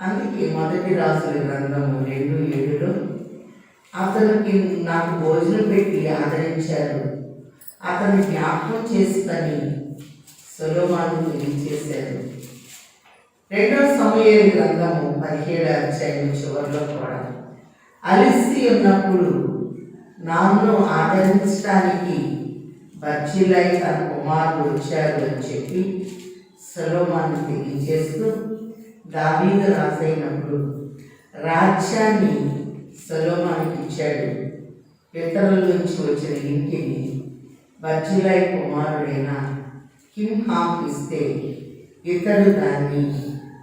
అందుకే 1 రాజుల గ్రంథము 2:7లో అతనికి నాకు భోజనం పెట్టి ఆదరించారు, అతన్ని జ్ఞాపకం చేసుకొని సొలొమోను తెలియచేశారు. 2వ సమూయేలు గ్రంథము 17వ అధ్యాయం చివరిలో కూడా అలిసి ఉన్నప్పుడు నన్ను ఆదరించడానికి బర్జిల్లయి తన కుమారుడు వచ్చారు అని చెప్పి సొలొమోను తెలియజేస్తూ దావీదు రాజైనప్పుడు రాజ్యాన్ని సొలొమోనుకి ఇచ్చాడు. పితరుల నుంచి వచ్చిన ఇంటిని బర్జిల్లయి కుమారుడైన కింహాము ఇస్తే ఇతడు దాన్ని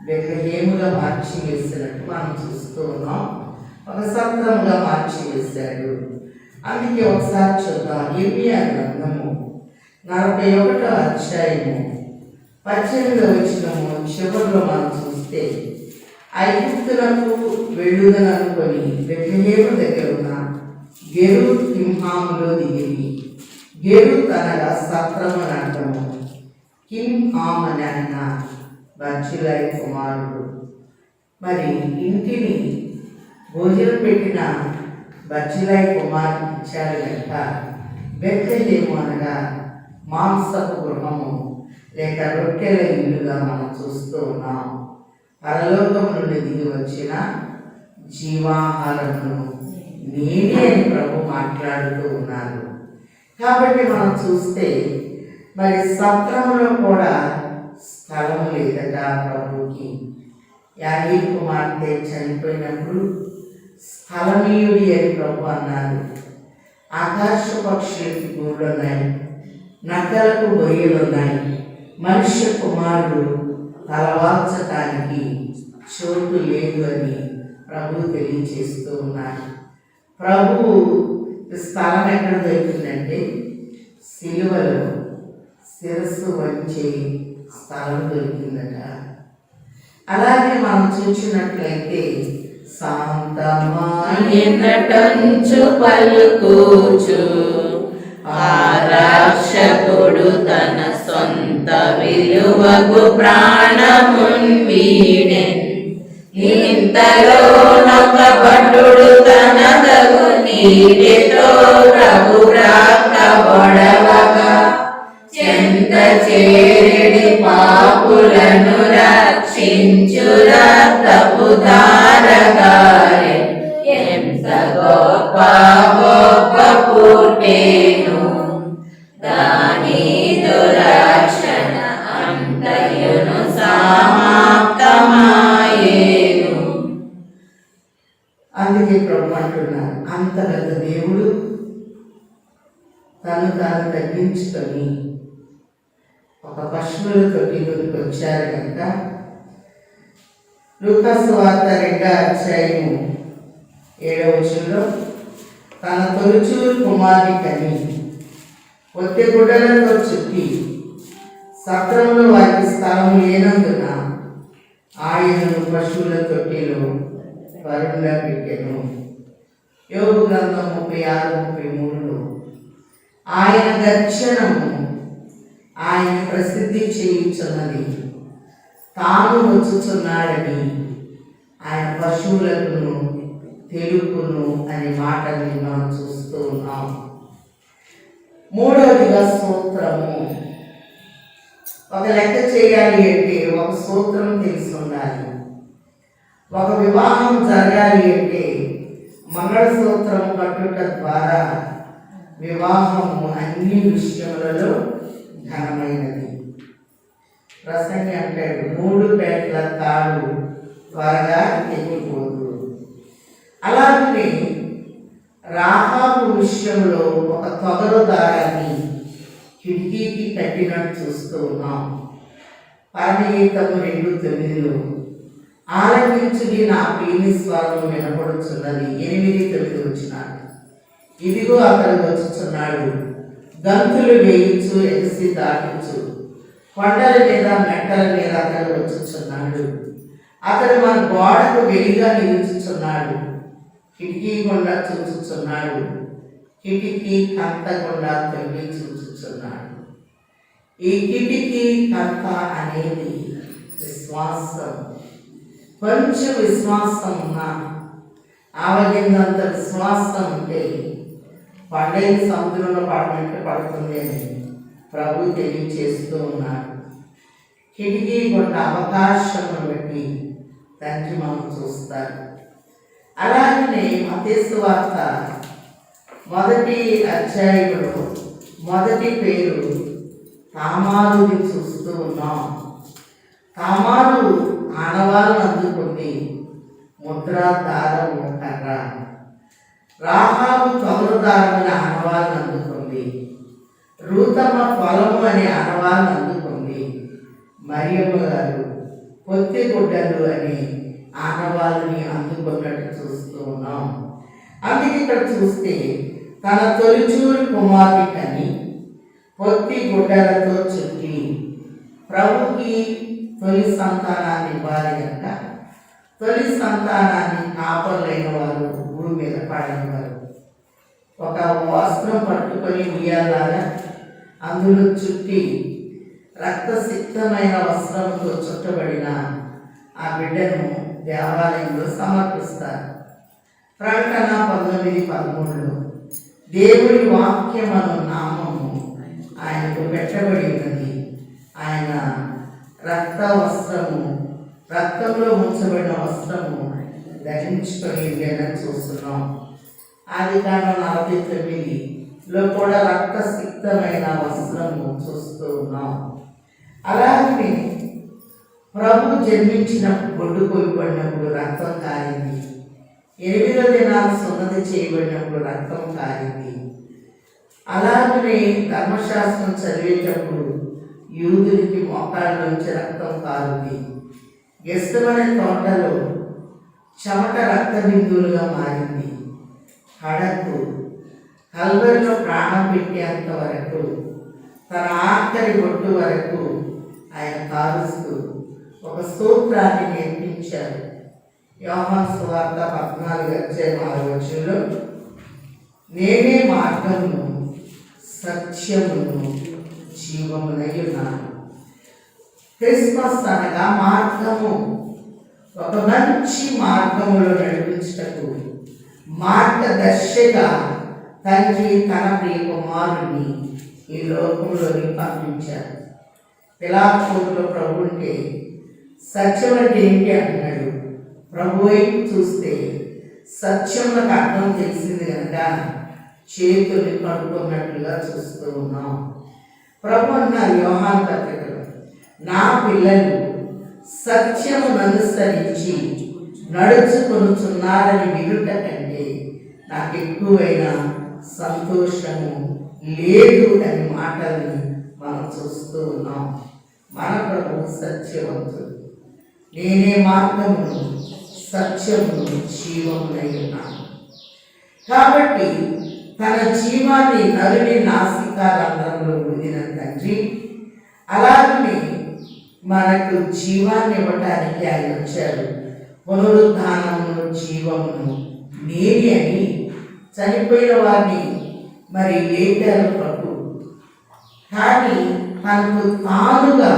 బెత్లెహేముగా మార్చివేసినట్టు మనం చూస్తూ ఉన్నాం. ఒక సత్రంగా మార్చివేశాడు. అందుకే ఒకసారి చూద్దాం. ఇర్మియా గ్రంథము 41వ అధ్యాయము 18వ వచనము చివరిలో మనం చూస్తే ఐగుప్తులకు వెళ్ళుదననుకొని బెత్లెహేము దగ్గర ఉన్న గెరూత్ కింహాములో దిగింది. గెరూత్ అనగా సత్రము అని అర్థము. కింహాము అని అన్న బర్జిల్లయి కుమారుడు. మరి ఇంటిని భోజనం పెట్టిన బర్జిల్లయి కుమారుడికి ఇచ్చాడు కనుక బెత్లెహేము అనగా మాంసపు గృహము లేక రొట్టెల ఇల్లుగా మనం చూస్తూ ఉన్నాం. పరలోకము నుండి దిగి వచ్చిన జీవాహారమును నేనే అని ప్రభు మాట్లాడుతూ ఉన్నారు. కాబట్టి మనం చూస్తే మరి సత్రంలో కూడా స్థలం లేదట ప్రభుకి. యాగీలు కుమార్తె చనిపోయినప్పుడు స్థలమీయుడి అని ప్రభు అన్నారు. ఆకాశ పక్షులకి గూళ్ళు ఉన్నాయి, నక్కలకు గొయ్యలు ఉన్నాయి, మనుష్య కుమారుడు తలవాల్చటానికి చోటు లేదు అని ప్రభు తెలియచేస్తూ ఉన్నారు. ప్రభు స్థలం ఎక్కడ దొరికిందంటే సిలువలో శిరస్సు వంచే స్థలం దొరికిందట. అలాగే మనం చూసినట్లయితే శాంతమాయనటంచు పలుకూచు ఆ రక్షకుడు తన సొంత విలువకు ప్రాణమున్ వీడెన్. ఇంతలోనొక భటుడు తనదగు నీటితో ప్రభు రాక బొడవగా చెంత చేరిడి పాపులను రక్షించు రక్తపు ధారగారే. ఎంత గొప్ప గొప్ప పుట్టేను తను తాను తగ్గించుకొని ఒక పశువుల తొట్టిలోకి వచ్చారు కనుక లూకా సువార్త 2వ అధ్యాయము 7వ వచనంలో తన తొలిచూరు కుమారుని కని ఒత్తి గుడ్డలతో చుట్టి సత్రంలో వారికి స్థలం లేనందున ఆయనను పశువుల తొట్టిలో వరుణగా పెట్టెను. యోబు గ్రంథం 36-33లో ఆయన దర్శనము ఆయన ప్రసిద్ధి చేయుచున్నది, తాను వచ్చుచున్నాడని ఆయన పశువులను తెలుపును అనే మాటల్ని మనం చూస్తూ ఉన్నాం. మూడవదిగా సూత్రము. ఒక లెక్క చేయాలి అంటే ఒక సూత్రం తెలిసి ఉండాలి. ఒక వివాహం జరగాలి అంటే మంగళసూత్రం కట్టుట ద్వారా వివాహము అన్ని విషయములలో ఘనమైనది. ప్రసంగి అంటాడు, 3 పేటల తాడు త్వరగా తెగిపోదు. అలాగే రాహాబు విషయంలో ఒక తొగరు దారాన్ని కిటికీకి కట్టినట్టు చూస్తూ ఉన్నాం. పరమగీతము 2:9లో ఆలకించుడి నా ప్రియుని స్వరము వినపడుచున్నది. 8-9 వచ్చినాడు. ఇదిగో అతడు వచ్చుచున్నాడు, గంతులు వేయించు ఎగసి దాటించు, కొండల మీద మెట్టల మీద అతడు వచ్చుచున్నాడు. అతడు మన గోడకు వెలిగా నిలుచుచున్నాడు, కిటికీ గుండా చూచుచున్నాడు, కిటికీ కంత గుండా తొంగి చూచుచున్నాడు. ఈ కిటికీ కంత అనేది విశ్వాసం. కొంచెం విశ్వాసం ఉన్నా, ఆవగిందంత విశ్వాసం ఉంటే పండగ సముద్రంలో పడినట్టు పడుతుంది అని ప్రభు తెలియచేస్తూ ఉన్నాడు. కిటికీ గుండా అవకాశమును బట్టి తండ్రి మనం చూస్తారు. అలాగనే మత్తయి సువార్త 1వ అధ్యాయంలో మొదటి పేరు తామారుని చూస్తూ ఉన్నాం. తామారు ఆనవాళ్ళను అందుకుంది, ముద్ర దారము కర్ర. రాహాబు తొగరు దారమని ఆనవాళ్ళను అందుకుంది, రూతమ్మ పొలము అనే ఆనవాళ్ళను అందుకుంది, మరియమ్మ గారు పొత్తి గుడ్డలు అనే ఆనవాళ్ళని అందుకున్నట్టు చూస్తూ ఉన్నాం. అందుకే ఇక్కడ చూస్తే తన తొలిచూరు కుమార్తె కని పొత్తి గుడ్డలతో చుట్టి, ప్రభుకి తొలి సంతానాన్ని ఇవ్వాలి కనుక తొలి సంతానాన్ని కాపర్లైన వారు భూమి మీద పడనివారు. ఒక వస్త్రం పట్టుకొని ఉయ్యాలాగా అందులో చుట్టి రక్తసిక్తమైన వస్త్రంతో చుట్టబడిన ఆ బిడ్డను దేవాలయంలో సమర్పిస్తారు. ప్రకటన 19:13లో దేవుడి వాక్యమను నామము ఆయనకు పెట్టబడి ఉన్నది. ఆయన రక్త వస్త్రము, రక్తంలో ముంచబడిన వస్త్రము ధరించుకొని లేదని చూస్తున్నాం. ఆదికాండం 49లో కూడా రక్తసిక్తమైన వస్త్రము చూస్తూ ఉన్నాం. అలాగే ప్రభు జన్మించిన బొడ్డు కోయబడినప్పుడు రక్తం కారింది, 8వ దినాలు సున్నతి చేయబడినప్పుడు రక్తం కారింది. అలాగనే ధర్మశాస్త్రం చదివేటప్పుడు యూదునికి మోకాళ్ళ నుంచి రక్తం కారుంది. గెస్తమనే తోటలో చెమట రక్త బిందువులుగా మారింది. కడకు కల్వరిలో ప్రాణం పెట్టేంత వరకు, తన ఆఖరి బొట్టు వరకు ఆయన కారుస్తూ ఒక సూత్రాన్ని నేర్పించారు. యోహాను సువార్త 14:4 నేనే మార్గమును సత్యమును జీవమునై ఉన్నాను. క్రిస్మస్ అనగా మార్గము. ఒక మంచి మార్గములో నడిపించటకు మార్గదర్శిగా తండ్రి తన ప్రియ కుమారుని ఈ లోకంలోని పంపించారు. పిలాతూరులో ప్రభు ఉంటే సత్యం అంటే ఏంటి అంటున్నాడు. ప్రభు వైపు చూస్తే సత్యములకు అర్థం తెలిసింది కనుక చేతుల్ని కడుక్కున్నట్లుగా చూస్తూ ఉన్నాం. ప్రభు అన్నారు యోహాను పత్రికలో, నా పిల్లలు సత్యమును అనుసరించి నడుచుకొనుచున్నారని వినుట కంటే నాకు ఎక్కువైన సంతోషము లేదు అనే మాటల్ని మనం చూస్తూ ఉన్నాం. మన ప్రభు సత్యవంతుడు. నేనే మార్గమును సత్యమును జీవమునై ఉన్నాను. కాబట్టి తన జీవాన్ని నరుని నాసికారంధ్రంలో ఊదిన తండ్రి అలాగనే మనకు జీవాన్ని ఇవ్వటానికి ఆయన వచ్చారు. పునరుద్ధానమును జీవమును నేనే అని చనిపోయిన వారిని మరి లేపారు ప్రభు. కానీ తనకు తానుగా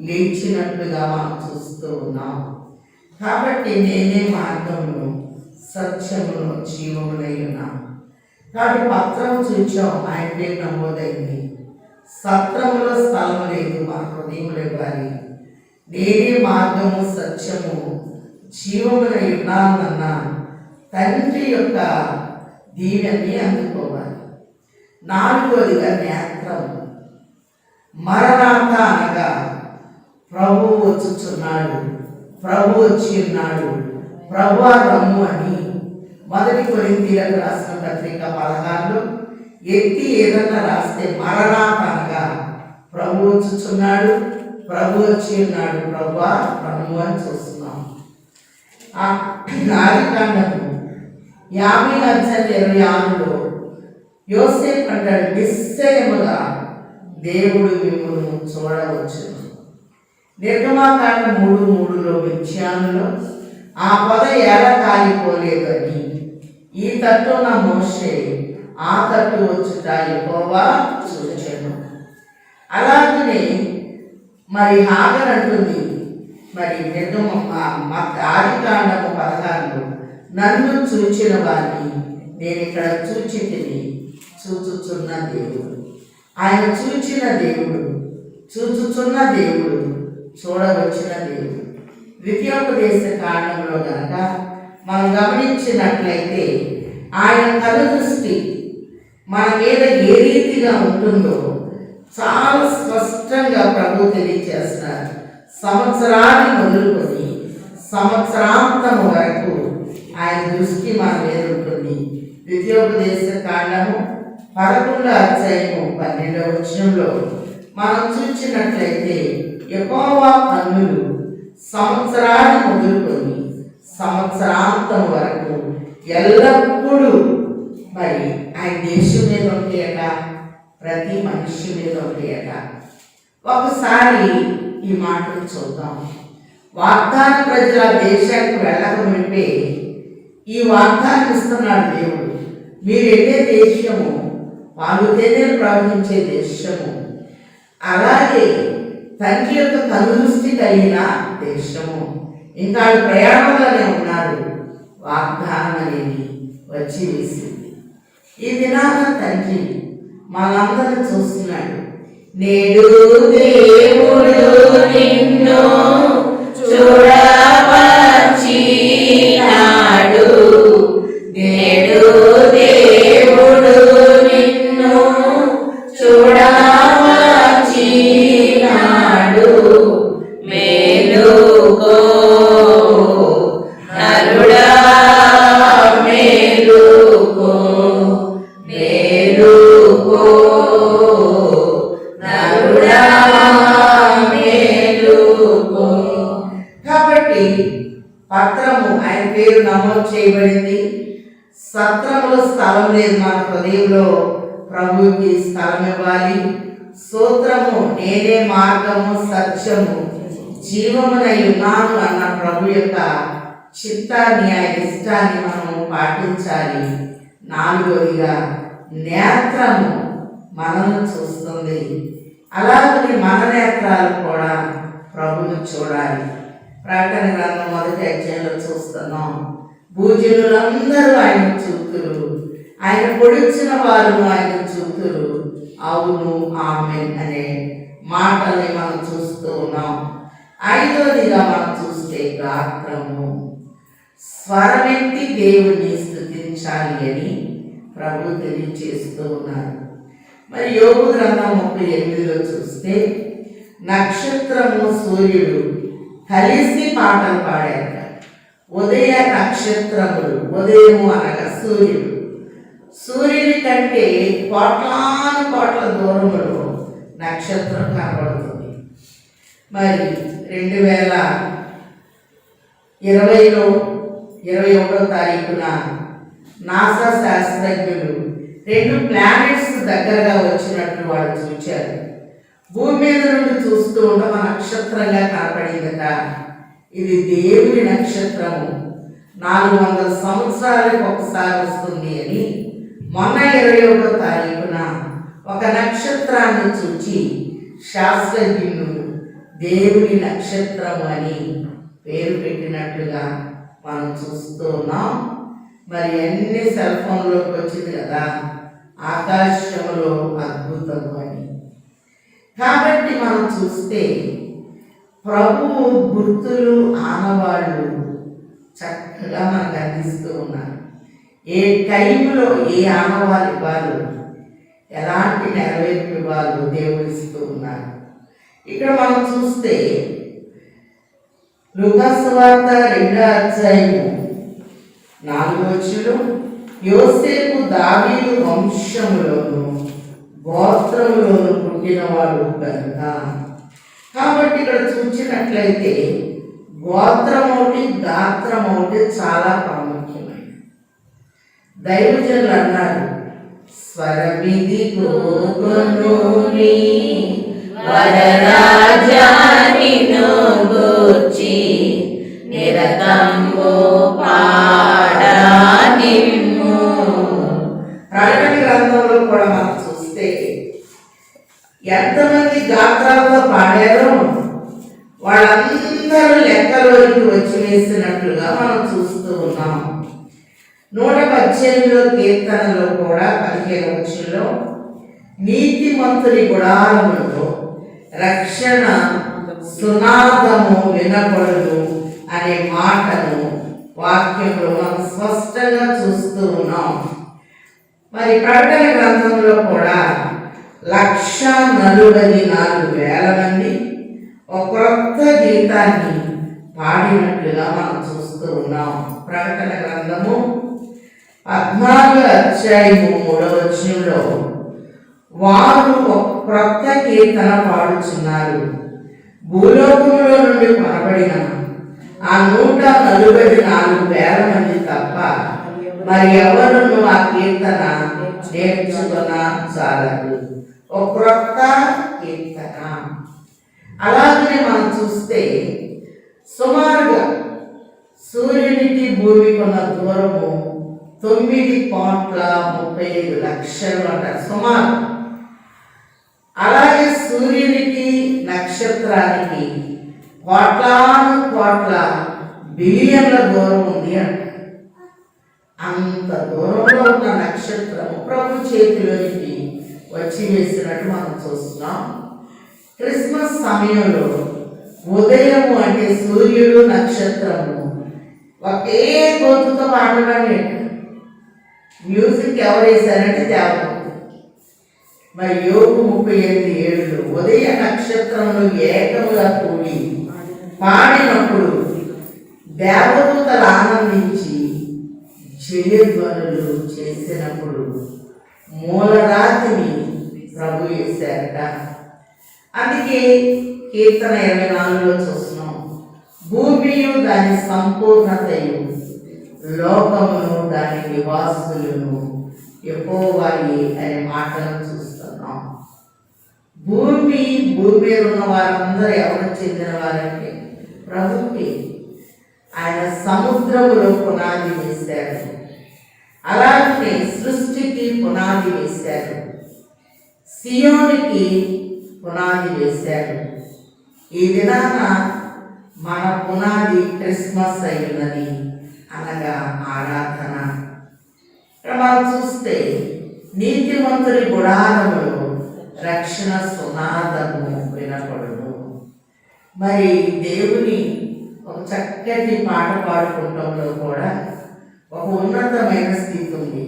లేచినట్లుగా మనం చూస్తూ ఉన్నాం. కాబట్టి నేనే మార్గమును సత్యమును జీవమునై ఉన్నాను. కాబట్టి పత్రం చూచాం, ఆయన పేరు నమోదైంది. సత్రములో స్థలం లేదు, మన హృదయంలో ఇవ్వాలి. నేనే మార్గము సత్యము జీవమునై ఉన్నానన్న తండ్రి యొక్క దీవెన్ని అందుకోవాలి. నాలుగోదిగా నేత్రం. మరణాత అనగా ప్రభు వచ్చుచున్నాడు, ప్రభు వచ్చి ఉన్నాడు, ప్రభు రమ్ము అని 1 కొరింథీయులకు రాసిన పత్రిక 16లో ఎత్తి ఏదన్నా రాస్తే మరణాత అనగా ప్రభు వచ్చుచున్నాడు, ప్రభు వచ్చి ఉన్నాడు, ప్రభు రమ్ము అని చూస్తున్నాం. ఆదికాండము 50:26లో యోసేపు అంటాడు, నిశ్చయముగా దేవుడు మిమ్మల్ని చూడవచ్చు. నిర్గమాకాండం 3:3లో విజ్ఞానంలో ఆ పొద ఎలా కాలిపోలేదు అని ఈ తట్టు నా మోషే ఆ తట్టు వచ్చుట యెహోవా చూచెను. అలాగనే మరి హాగర్ అంటుంది, మరి ఆదికాండము 16లో నన్ను చూచిన వారిని నేను ఇక్కడ చూచుచున్న దేవుడు. ఆయన చూచిన దేవుడు, చూచుచున్న దేవుడు, చూడవచ్చిన దేవుడు. ద్వితీయోపదేశ కాండంలో కనుక మనం గమనించినట్లయితే ఆయన కనుదృష్టి మన మీద ఏ రీతిగా ఉంటుందో చాలా స్పష్టంగా ప్రభు తెలియజేస్తున్నారు. సంవత్సరాన్ని మొదలుకొని సంవత్సరాంతము వరకు ఆయన దృష్టి మన మీద ఉంటుంది. ద్వితీయోపదేశ కాండము 11:12 మనం చూసినట్లయితే యెహోవా కన్నులు సంవత్సరాన్ని మొదలుకొని సంవత్సరాంతం వరకు ఎల్లప్పుడూ మరి ఆయన దేశం మీద ఉంటాయట, ప్రతి మనిషి మీద ఉంటాయట. ఒకసారి ఈ మాటలు చూద్దాం. వాగ్దాన ప్రజల దేశానికి వెళ్ళక మునిపే ఈ వాగ్దానం ఇస్తున్నాడు దేవుడు. మీరు వెళ్ళే దేశము పాలు తేనెలు ప్రవహించే దేశము, అలాగే తండ్రి యొక్క కనుదృష్టి కలిగిన దేశము. ఇంకా ప్రయాణంలోనే ఉన్నారు. వాగ్దానం అనేది వచ్చి వేసింది. ఈ దినాన తండ్రి మనందరిని చూస్తున్నాడు. నేడు దేవుడు నిన్ను చూడవచ్చినాడు, నేడు దేవుడు నిన్ను చూడవచ్చినాడు. మేలుకో నరుడా, మేలుకో, మేలుకో నరుడా, మేలుకో. కాబట్టి పత్రము ఆయన పేరు నమోదు చేయబడింది. సత్రములో స్థలం లేదు, మన హృదయంలో ప్రభువుకి స్థలం ఇవ్వాలి. సూత్రము నేనే మార్గము సత్యము జీవమునై ఉన్నాను అన్న ప్రభు యొక్క చిత్తాన్ని, ఆయన ఇష్టాన్ని మనము పాటించాలి. నాలుగోదిగా నేత్రము మనల్ని చూస్తుంది. అలాగే మన నేత్రాలు కూడా ప్రభువును చూడాలి. ప్రకటన గ్రంథం 1వ అధ్యాయంలో చూస్తున్నాం. భూజనులందరూ ఆయన చూతురు, ఆయన పొడిచిన వారు ఆయన చూతురు. అవును ఆమేన్ అనే మాటల్ని మనం చూస్తూ ఉన్నాం. ఐదవదిగా మనం చూస్తే గాత్రము. స్వరమెత్తి దేవుని స్తుతించాలి అని ప్రభు తెలియజేస్తూ ఉన్నారు. మరి యోబు గ్రంథం 38లో చూస్తే నక్షత్రము సూర్యుడు కలిసి పాటలు పాడారు. ఉదయ నక్షత్రములు, ఉదయము అనగా సూర్యుడు, సూర్యుని కంటే కోట్లాను కోట్ల దూరంలో నక్షత్రం కనబడుతుంది. మరి 2020లో 21వ తారీఖున నాసా శాస్త్రజ్ఞులు 2 ప్లానెట్స్ దగ్గరగా వచ్చినట్లు వాళ్ళు చూచారు. భూమి మీద నుండి చూస్తూ ఉండమ నక్షత్రంగా కనపడిందట. ఇది దేవుని నక్షత్రము, 400 సంవత్సరాలకు ఒకసారి వస్తుంది అని మొన్న 21వ తారీఖున ఒక నక్షత్రాన్ని చూచి శాస్త్రజ్ఞులు దేవుని నక్షత్రము అని పేరు పెట్టినట్లుగా మనం చూస్తూ ఉన్నాం. మరి అన్ని సెల్ ఫోన్లోకి వచ్చింది కదా ఆకాశంలో అద్భుతము అని. కాబట్టి మనం చూస్తే ప్రభువు గుర్తులు ఆనవాళ్ళు చక్కగా మనకు అందిస్తూ ఉన్నారు. ఏ టైంలో ఏ ఆనవాళ్ళు ఇవ్వాలో, ఎలాంటి నెరవేర్పు ఇవ్వాలో దేవుడు ఇస్తూ ఉన్నారు. ఇక్కడ మనం చూస్తే లూకాసు వార్త 2వ అధ్యాయము 4వ వచనం, యోసేపు దావీదు వంశములోను గోత్రములోను పుట్టినవాడు కనుక. కాబట్టి ఇక్కడ చూసినట్లయితే గోత్రం ఒకటి గాత్రం ఒకటి చాలా ప్రాముఖ్యమైనది. దైవజనులు అన్నారు, స్వరమిది గోగునుని వరరాజానిను గూర్చి నిరతంబు పాడనిమ్ము. ప్రకటన గ్రంథంలో కూడా మనం చూస్తే ఎంతమంది గాత్రాలతో పాడారో వాళ్ళందరూ లెక్కలోకి వచ్చి వేసినట్లుగా మనం చూస్తూ ఉన్నాం. 118 కీర్తనలో కూడా 15వ వచనంలో నీతిమంతుని గుడారములో రక్షణ సునాదము వినపడును అనే మాటను వాక్యంలో మనం స్పష్టంగా చూస్తూ ఉన్నాం. మరి ప్రకటన గ్రంథంలో కూడా 144,000 మంది ఒక క్రొత్త గీతాన్ని పాడినట్లుగా మనం చూస్తూ ఉన్నాం. ప్రకటన గ్రంథము 14వ అధ్యాయము 3వ వచనంలో వారు ఒక క్రొత్త కీర్తన పాడుచున్నారు. భూలోకములో నుండి కొనబడిన ఆ 144,000 మంది తప్ప మరి ఎవరును ఆ కీర్తన నేర్చుకున్న చాలదు. ఒక క్రొత్త కీర్తన. అలాగనే మనం చూస్తే సుమారుగా సూర్యునికి భూమికి ఉన్న దూరము 9,35,00,000 అంటారు సుమారు. అలాగే సూర్యునికి నక్షత్రానికి కోట్లాను కోట్ల బిలియన్ల దూరం ఉంది అంట. అంత దూరంలో ఉన్న నక్షత్రము ప్రభు చేతిలోనికి వచ్చి వేసినట్టు మనం చూస్తున్నాం. క్రిస్మస్ సమయంలో ఉదయము అంటే సూర్యుడు నక్షత్రము ఒకే గొంతుతో పాడడాన్ని మ్యూజిక్ ఎవరు వేశారంటే దేవదూత. మరి యోగు 38:7 ఉదయ నక్షత్రములు ఏకముగా కూడి పాడినప్పుడు దేవదూతలు ఆనందించి జయధ్వనులు చేసినప్పుడు మూలరాతిని ప్రభు వేశారట. అందుకే కీర్తన 24లో చూస్తున్నాం, భూమియు దాని సంపూర్ణతయు లోకమును దాని నివాసులను యెహోవాయే అనే మాటను చూస్తున్నాం. భూమి మీద ఉన్న వారందరూ ఎవరు చెందిన వారంటే ప్రభుకి. ఆయన సముద్రములో పునాది వేశారు, అలాగే సృష్టికి పునాది వేశారు, సియోనికి పునాది వేశారు. ఈ దినాన మన పునాది క్రిస్మస్ అయినది, అనగా ఆరాధన. మనం చూస్తే నీతిమంతుని గుడారములో రక్షణ సునాదము వినపడును. మరి దేవుని ఒక చక్కటి పాట పాడుకుంటంలో కూడా ఒక ఉన్నతమైన స్థితి ఉంది.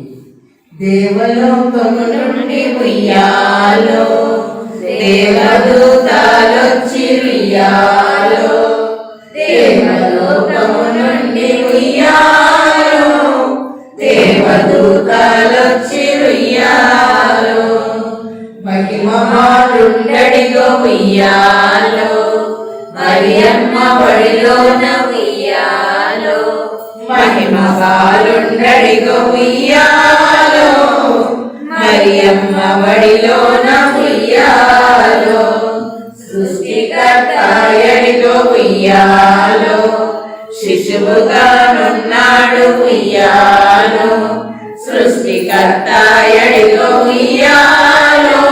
దేవలోకము నుండి ఉయ్యాలో దేవదూతలొచ్చి ఉయ్యాలో, దేవలోకము నుండి ఉయ్యాలో దేవదూతలొచ్చి మహిమమాలుండడిగో ఉయ్యాలో మరియమ్మ ఒడిలోన ఉయ్యాలో మహిమమాలుండడిగో ఉయ్యాలో మరియమ్మ ఒడిలోన ఉయ్యాలో సృష్టికర్త ఎడిగో ఉయ్యాలో శిశువుగా నున్నాడు ఉయ్యాలో సృష్టికర్త ఎడిగో ఉయ్యాలో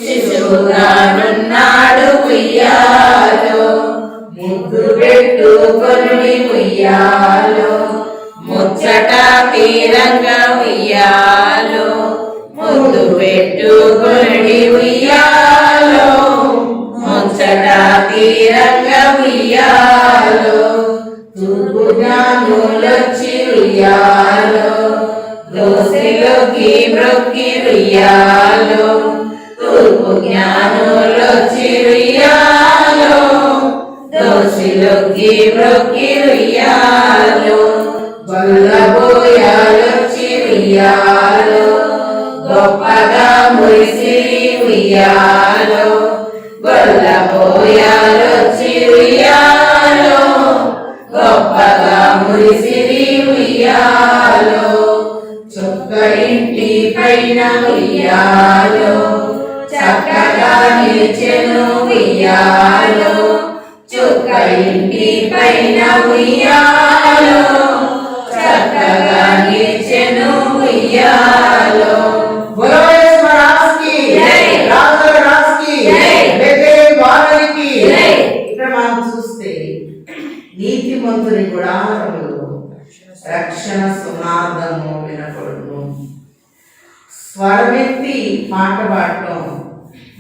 శిశువుగా నున్నాడు ఉయ్యాలో ముద్దు పెట్టుకొని ఉయ్యాలో ముచ్చట తీరంగా ఉయ్యాలో ముద్దు పెట్టుకొని ఉయ్యాలో ముచ్చట తీరంగా ఉయ్యాలో తూర్పు జ్ఞానులొచ్చి ఉయ్యాలో దోసిలోకి మ్రొక్కి ఉయ్యాలో తూర్పు జ్ఞానులొచ్చి ఉయ్యాలో దోసిలోకి మ్రొక్కి ఉయ్యాలో గొల్లబోయాలొచ్చి ఉయ్యాలో గొప్పగా మురిసి ఉయ్యాలో గొల్లబోయాలొచ్చి ఉయ్యాలో గొప్పగా మురిసిరి ఉయ్యాలో చొక్క ఇంటి పైన ఉయ్యాలో చక్కగా నిలిచెను ఉయ్యాలో చొక్క ఇంటి పైన ఉయ్యాలో చక్కగా నిలిచెను ఉయ్యాలో ఇక్కడ మనం చూస్తే నీతిమంతుని గుడారములో రక్షణ సునాదము వినపడును. స్వరమెత్తి పాట పాడటం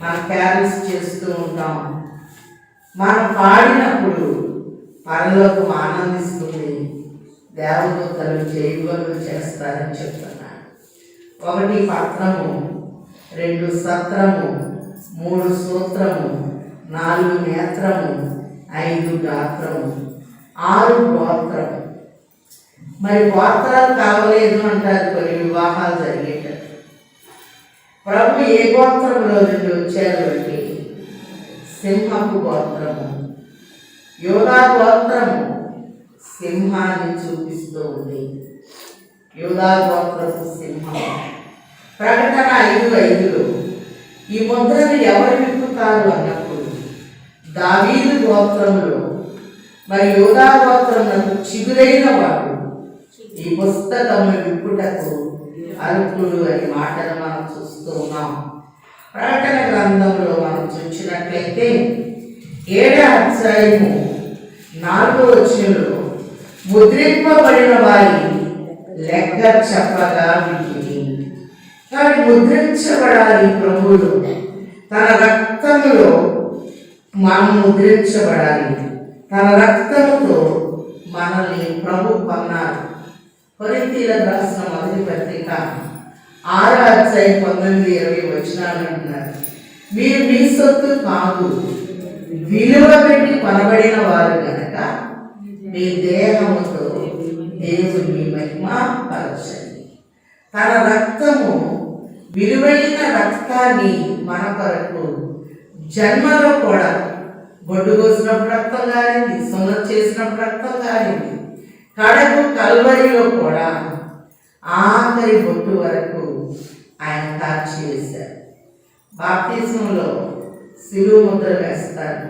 మనం క్యారల్స్ చేస్తూ ఉంటాం. మనం పాడినప్పుడు పరలోకం ఆనందిస్తుంది, దేవదూతలు జైలు చేస్తారని చెప్తున్నాను. 1 పత్రము, 2 సత్రము, 3 సూత్రము, 4 నేత్రము, 5 గాత్రము, 6 గోత్రము. మరి గోత్రాలు కావలేదు అంటారు కొన్ని వివాహాలు జరిగేటట్టు. ప్రభు ఏ గోత్రంలో నుండి వచ్చారు అంటే సింహపు గోత్రము. యోధా గోత్రము సింహాన్ని చూపిస్తూ ఉంది. యోధా గోత్రపు సింహం. ప్రకటన 5:5లో ఈ ముద్రను ఎవరు విప్పుతారు అన్నప్పుడు దావీదు గోత్రములో మరి యోధా గోత్రములకు చిగురైన వాడు ఈ పుస్తకము విప్పుటకు అర్హుడు అని మాటను మనం చూస్తూ ఉన్నాం. ప్రకటన గ్రంథంలో మనం చూసినట్లయితే 7వ అధ్యాయము 4వ వచనంలో ముద్రింపబడిన వారి లెక్క చెప్పగా వింటిని. కాబట్టి ముద్రించబడాలి ప్రభువులు. తన రక్తములో మనం ముద్రించబడాలి. తన రక్తముతో మనల్ని ప్రభు కొన్నారు. కొరింథీయులకు రాసిన 1వ పత్రిక 6వ అధ్యాయం 19-20 వచనాలు అంటున్నారు. మీరు మీ సొత్తు కాదు, విలువ పెట్టి కొనబడిన వారు కనుక మీ దేహముతో దేవుని మహిమ పరచండి. తన రక్తము విలువైన రక్తాన్ని మన కొరకు జన్మలో కూడా బొడ్డు కోసినప్పుడు రక్తం కానింది, సున్నతి చేసినప్పుడు రక్తం కానింది, కడకు కల్వరిలో కూడా ఆఖరి బొట్టు వరకు ఆయన కార్చి వేశారు. బాప్తిజంలో శిలువ ముద్ర వేస్తారు.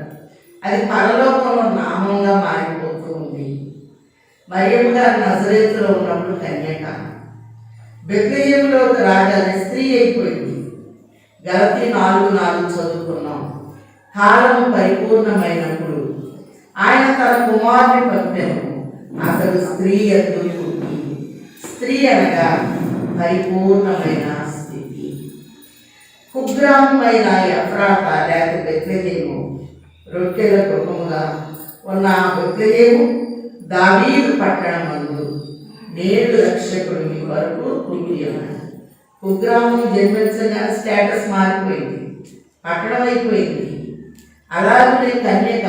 అది పరలోకంలో నామంగా మారిపోతూ ఉంది. మరియమ్మ గారు నజరేతులో ఉన్నప్పుడు కన్యక, బెత్లెహేములోకి రాగానే స్త్రీ అయిపోయింది. గలతీ 4:4 చదువుకున్నాం. కాలము పరిపూర్ణమైనప్పుడు ఆయన తన కుమారుని పంపెను. అతడు స్త్రీ యందు పుట్టి. స్త్రీ అనగా పరిపూర్ణమైన స్థితి. కుగ్రామమైన ఎఫ్రాతా లేక బెత్లెహేము రొట్టెల గృహముగా ఉన్న బెత్లెహేము దావీదు పట్టణమందు నేడు రక్షకుడు మీ వరకు పుట్టియను. కుగ్రామం జన్మించగానే స్టేటస్ మారిపోయింది, పట్టణం అయిపోయింది. అలాగే కన్యక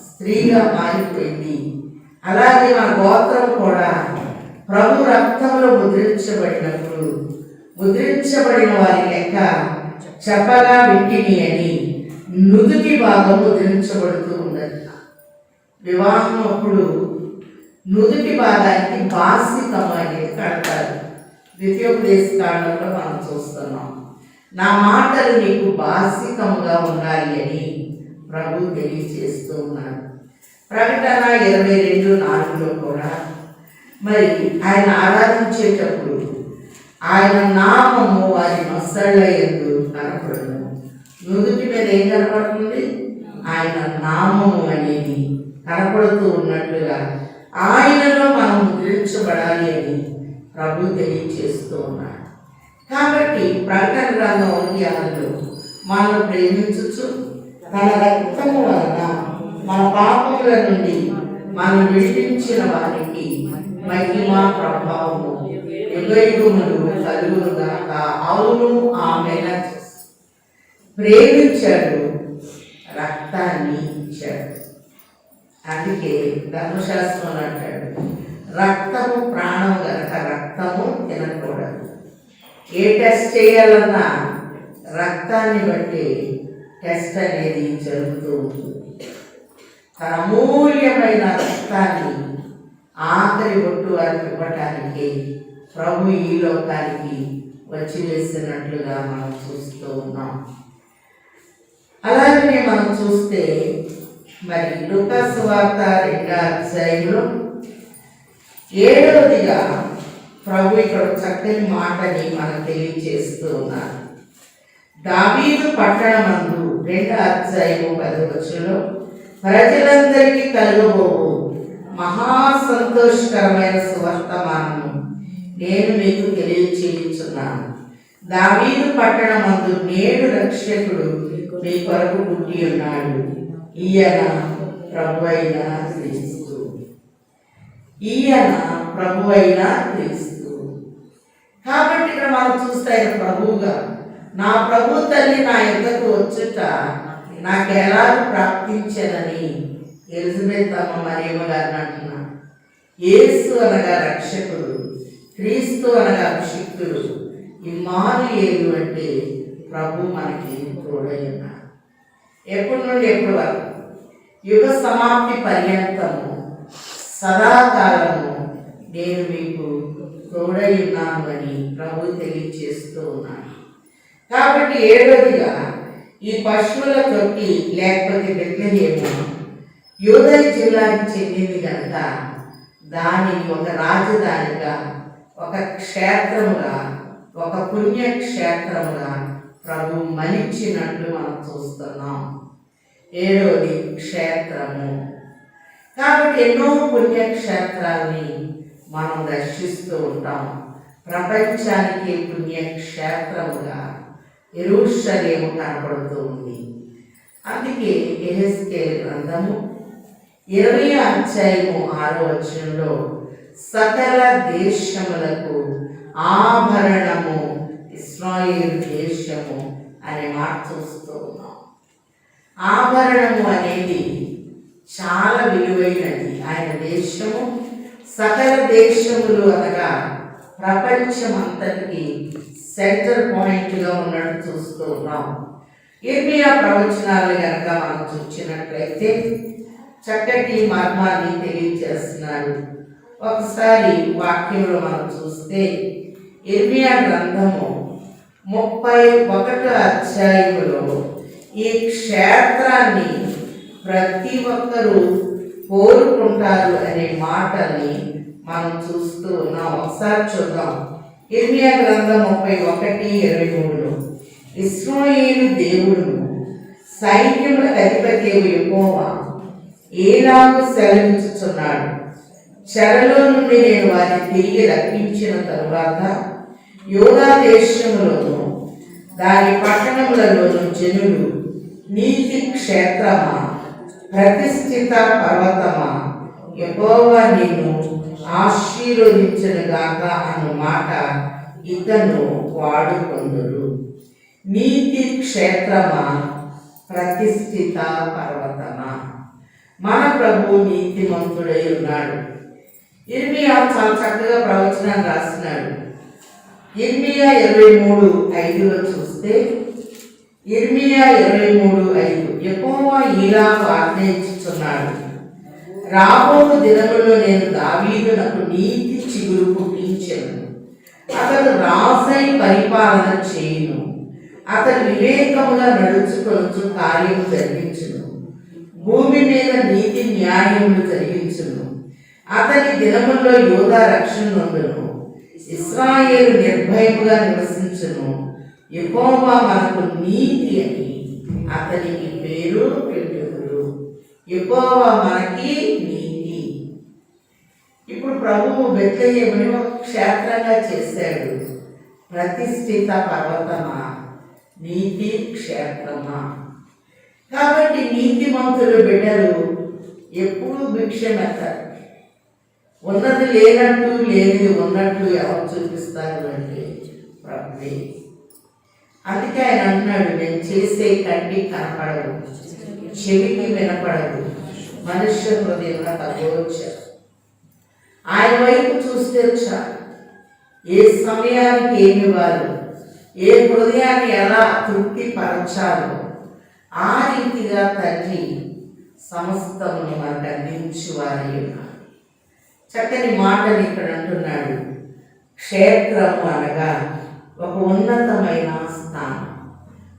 స్త్రీగా మారిపోయింది. అలాగే మన గోత్రం కూడా ప్రభు రక్తంలో ముద్రించబడినప్పుడు ముద్రించబడిన వారి లెక్క చెప్పగా వింటిని అని నుదుటి భాగం ముద్రించబడుతూ ఉన్నది. వివాహం అప్పుడు నుదుటి భాగానికి బాసికం అనేది కడతారు. ద్వితీయోపదేశ కాండంలో మనం చూస్తున్నాం. నా మాటలు నీకు బాసికముగా ఉండాలి అని ప్రభు తెలియజేస్తూ ఉన్నాడు. ప్రకటన 22:4 కూడా మరి ఆయన ఆరాధించేటప్పుడు ఆయన నామము వారి నొసళ్ళ యందు కనపడును. నుదుటి మీద ఏం కనపడుతుంది? ఆయన నామము అనేది కనపడుతూ ఉన్నట్లుగా ఆయనలో మనం ముద్రించబడాలి అని ప్రభు తెలియజేస్తూ ఉన్నాడు. కాబట్టి ప్రకటన గ్రంథం 1:6 మనం ప్రేమించచ్చు, తన రక్తము వలన మన పాపముల నుండి మనం విడిపించిన వారికి మహిమ ప్రభావము యుగయుగములు కలుగునుగాక. అవును, ఆమేన్. ప్రేమించాడు, రక్తాన్ని ఇచ్చాడు. అందుకే ధర్మశాస్త్రం అంటాడు, రక్తము ప్రాణం గనక రక్తము తినకూడదు. ఏ టెస్ట్ చేయాలన్నా రక్తాన్ని బట్టి టెస్ట్ అనేది జరుగుతూ ఉంటుంది. తన అమూల్యమైన రక్తాన్ని ఆఖరి బొట్టు వారికి ఇవ్వటానికి ప్రభు ఈ లోకానికి వచ్చి వేసినట్లుగా మనం చూస్తూ ఉన్నాం. అలాగనే మనం చూస్తే మరి లూకా సువార్త 2:7 7వదిగా ప్రభు ఇక్కడ చక్కని మాటని మనకు తెలియజేస్తూ ఉన్నారు. దావీదు పట్టణమందు 2:10 ప్రజలందరికీ కలుగబోవు మహా సంతోషకరమైన సువర్తమానము నేను మీకు తెలియచేయుచున్నాను. దావీదు పట్టణమందు నేడు రక్షకుడు మీ కొరకు పుట్టి ఉన్నాడు. ఈయన ప్రభువైన క్రీస్తు. ఈయన ప్రభువైన క్రీస్తు. కాబట్టి ఇక్కడ మనం చూస్తే ఆయన ప్రభువుగా, నా ప్రభు తల్లి నా యొద్దకు వచ్చుట నాకు ఎలా ప్రాప్తించనని ఎలిజబెత్ అమ్మ మరియమ్మ గారిని అంటున్నాడు. యేసు అనగా రక్షకుడు, క్రీస్తు అనగా అభిషిక్తుడు, ఇమ్మానుయేలు అంటే ప్రభు మనకి తోడై ఉన్నాడు. ఎప్పటి నుండి ఎప్పటి వరకు? యుగ సమాప్తి పర్యంతము సదాకాలము నేను మీకు తోడై ఉన్నాను అని ప్రభు తెలియజేస్తూ ఉన్నాను. కాబట్టి 7వదిగా ఈ పశువుల తొట్టి లేకపోతే బెత్లెహేము యూదయ జిల్లాకి చెందింది కనుక దానిని ఒక రాజధానిగా, ఒక క్షేత్రముగా, ఒక పుణ్యక్షేత్రముగా ప్రభు మలిచినట్లు మనం చూస్తున్నాం. 7వది క్షేత్రము. కాబట్టి ఎన్నో పుణ్యక్షేత్రాలని మనం దర్శిస్తూ ఉంటాం. ప్రపంచానికి పుణ్యక్షేత్రముగా యెరూషలేము కనపడుతూ ఉంది. అందుకే యెహెజ్కేలు గ్రంథము 20:6 సకల దేశములకు ఆభరణము ఇశ్రాయేలు దేశము అనే మాట చూస్తూ ఉన్నాం. ఆభరణము అనేది చాలా విలువైనది. ఆయన దేశము సకల దేశములు అనగా ప్రపంచమంతటికి సెంటర్ పాయింట్గా ఉన్నట్టు చూస్తూ ఉన్నాం. ఇర్మియా ప్రవచనాలు కనుక మనం చూసినట్లయితే చక్కటి మర్మాన్ని తెలియజేస్తున్నాడు. ఒకసారి వాక్యంలో మనం చూస్తే ఇర్మియా గ్రంథము 31 ఈ క్షేత్రాన్ని ప్రతి ఒక్కరూ కోరుకుంటారు అనే మాటని మనం చూస్తూ ఉన్నాం. ఒకసారి చూద్దాం. ఇర్మియా గ్రంథం 31:23 ఇశ్రాయేలు దేవుడును సైన్యముల అధిపతి యెహోవా ఏలాగు సెలవిచ్చుచున్నాడు, చెరలో నుండి నేను వారిని తిరిగి రప్పించిన తరువాత యూదా దేశములోను దాని పట్టణములలోను జనులు నీతి క్షేత్రమా, ప్రతిష్ఠిత పర్వతమా, యెహోవా నిన్ను ఆశీర్వదించునుగాక అన్న మాట ఇతను వాడుకొందురు. నీతి క్షేత్రమా, ప్రతిష్ఠిత పర్వతమా. మన ప్రభు నీతిమంతుడై ఉన్నాడు. ఇర్మియా చాలా చక్కగా ప్రవచనాన్ని రాస్తున్నాడు. ఇర్మియా 23:5 చూస్తే ఇర్మియా 23:5 యెహోవా ఇలాగు ఆజ్ఞయించుచున్నాడు, రాబోవు దినములో నేను దావీదునకు నీతి చిగురు పుట్టించెను, అతడు రాజై పరిపాలన చేయును, అతడు వివేకముగా నడుచుకొనుచు కార్యము జరిగించును, భూమి మీద నీతి న్యాయములు జరిగించును, అతని దినముల్లో యోధా రక్షణ నొందును, ఇశ్రాయేలు నిర్భయముగా నివసించును, యెహోవా మనకు నీతి అని అతనికి పేరు పెట్టుదురు. యెహోవా మనకి నీతి. ఇప్పుడు ప్రభువు బెత్లెహేముని ఒక క్షేత్రంగా చేశాడు. ప్రతిష్ఠిత పర్వతమా, నీతి క్షేత్రమా. కాబట్టి నీతిమంతులు బిడ్డలు ఎప్పుడూ భిక్షమెత్తారు. ఉన్నది లేనట్టు లేనిది ఉన్నట్టు ఎవరు చూపిస్తారు అంటే ప్రభువే. అందుకే ఆయన అంటున్నాడు, నేను చేసే కంటికి కనపడవు, చెవికి వినపడదు, మనుష్య హృదయంలో తగ్గవచ్చారు. ఆయన వైపు చూస్తే చాలు. ఏ సమయానికి ఏమి ఇవ్వాలి, ఏ హృదయాన్ని ఎలా తృప్తి పరచాలో ఆ రీతిగా తండ్రి సమస్తమును మనకు అందించువారి ఉన్నారు. చక్కని మాటని ఇక్కడ అంటున్నాడు. క్షేత్రము అనగా ఒక ఉన్నతమైన స్థానం.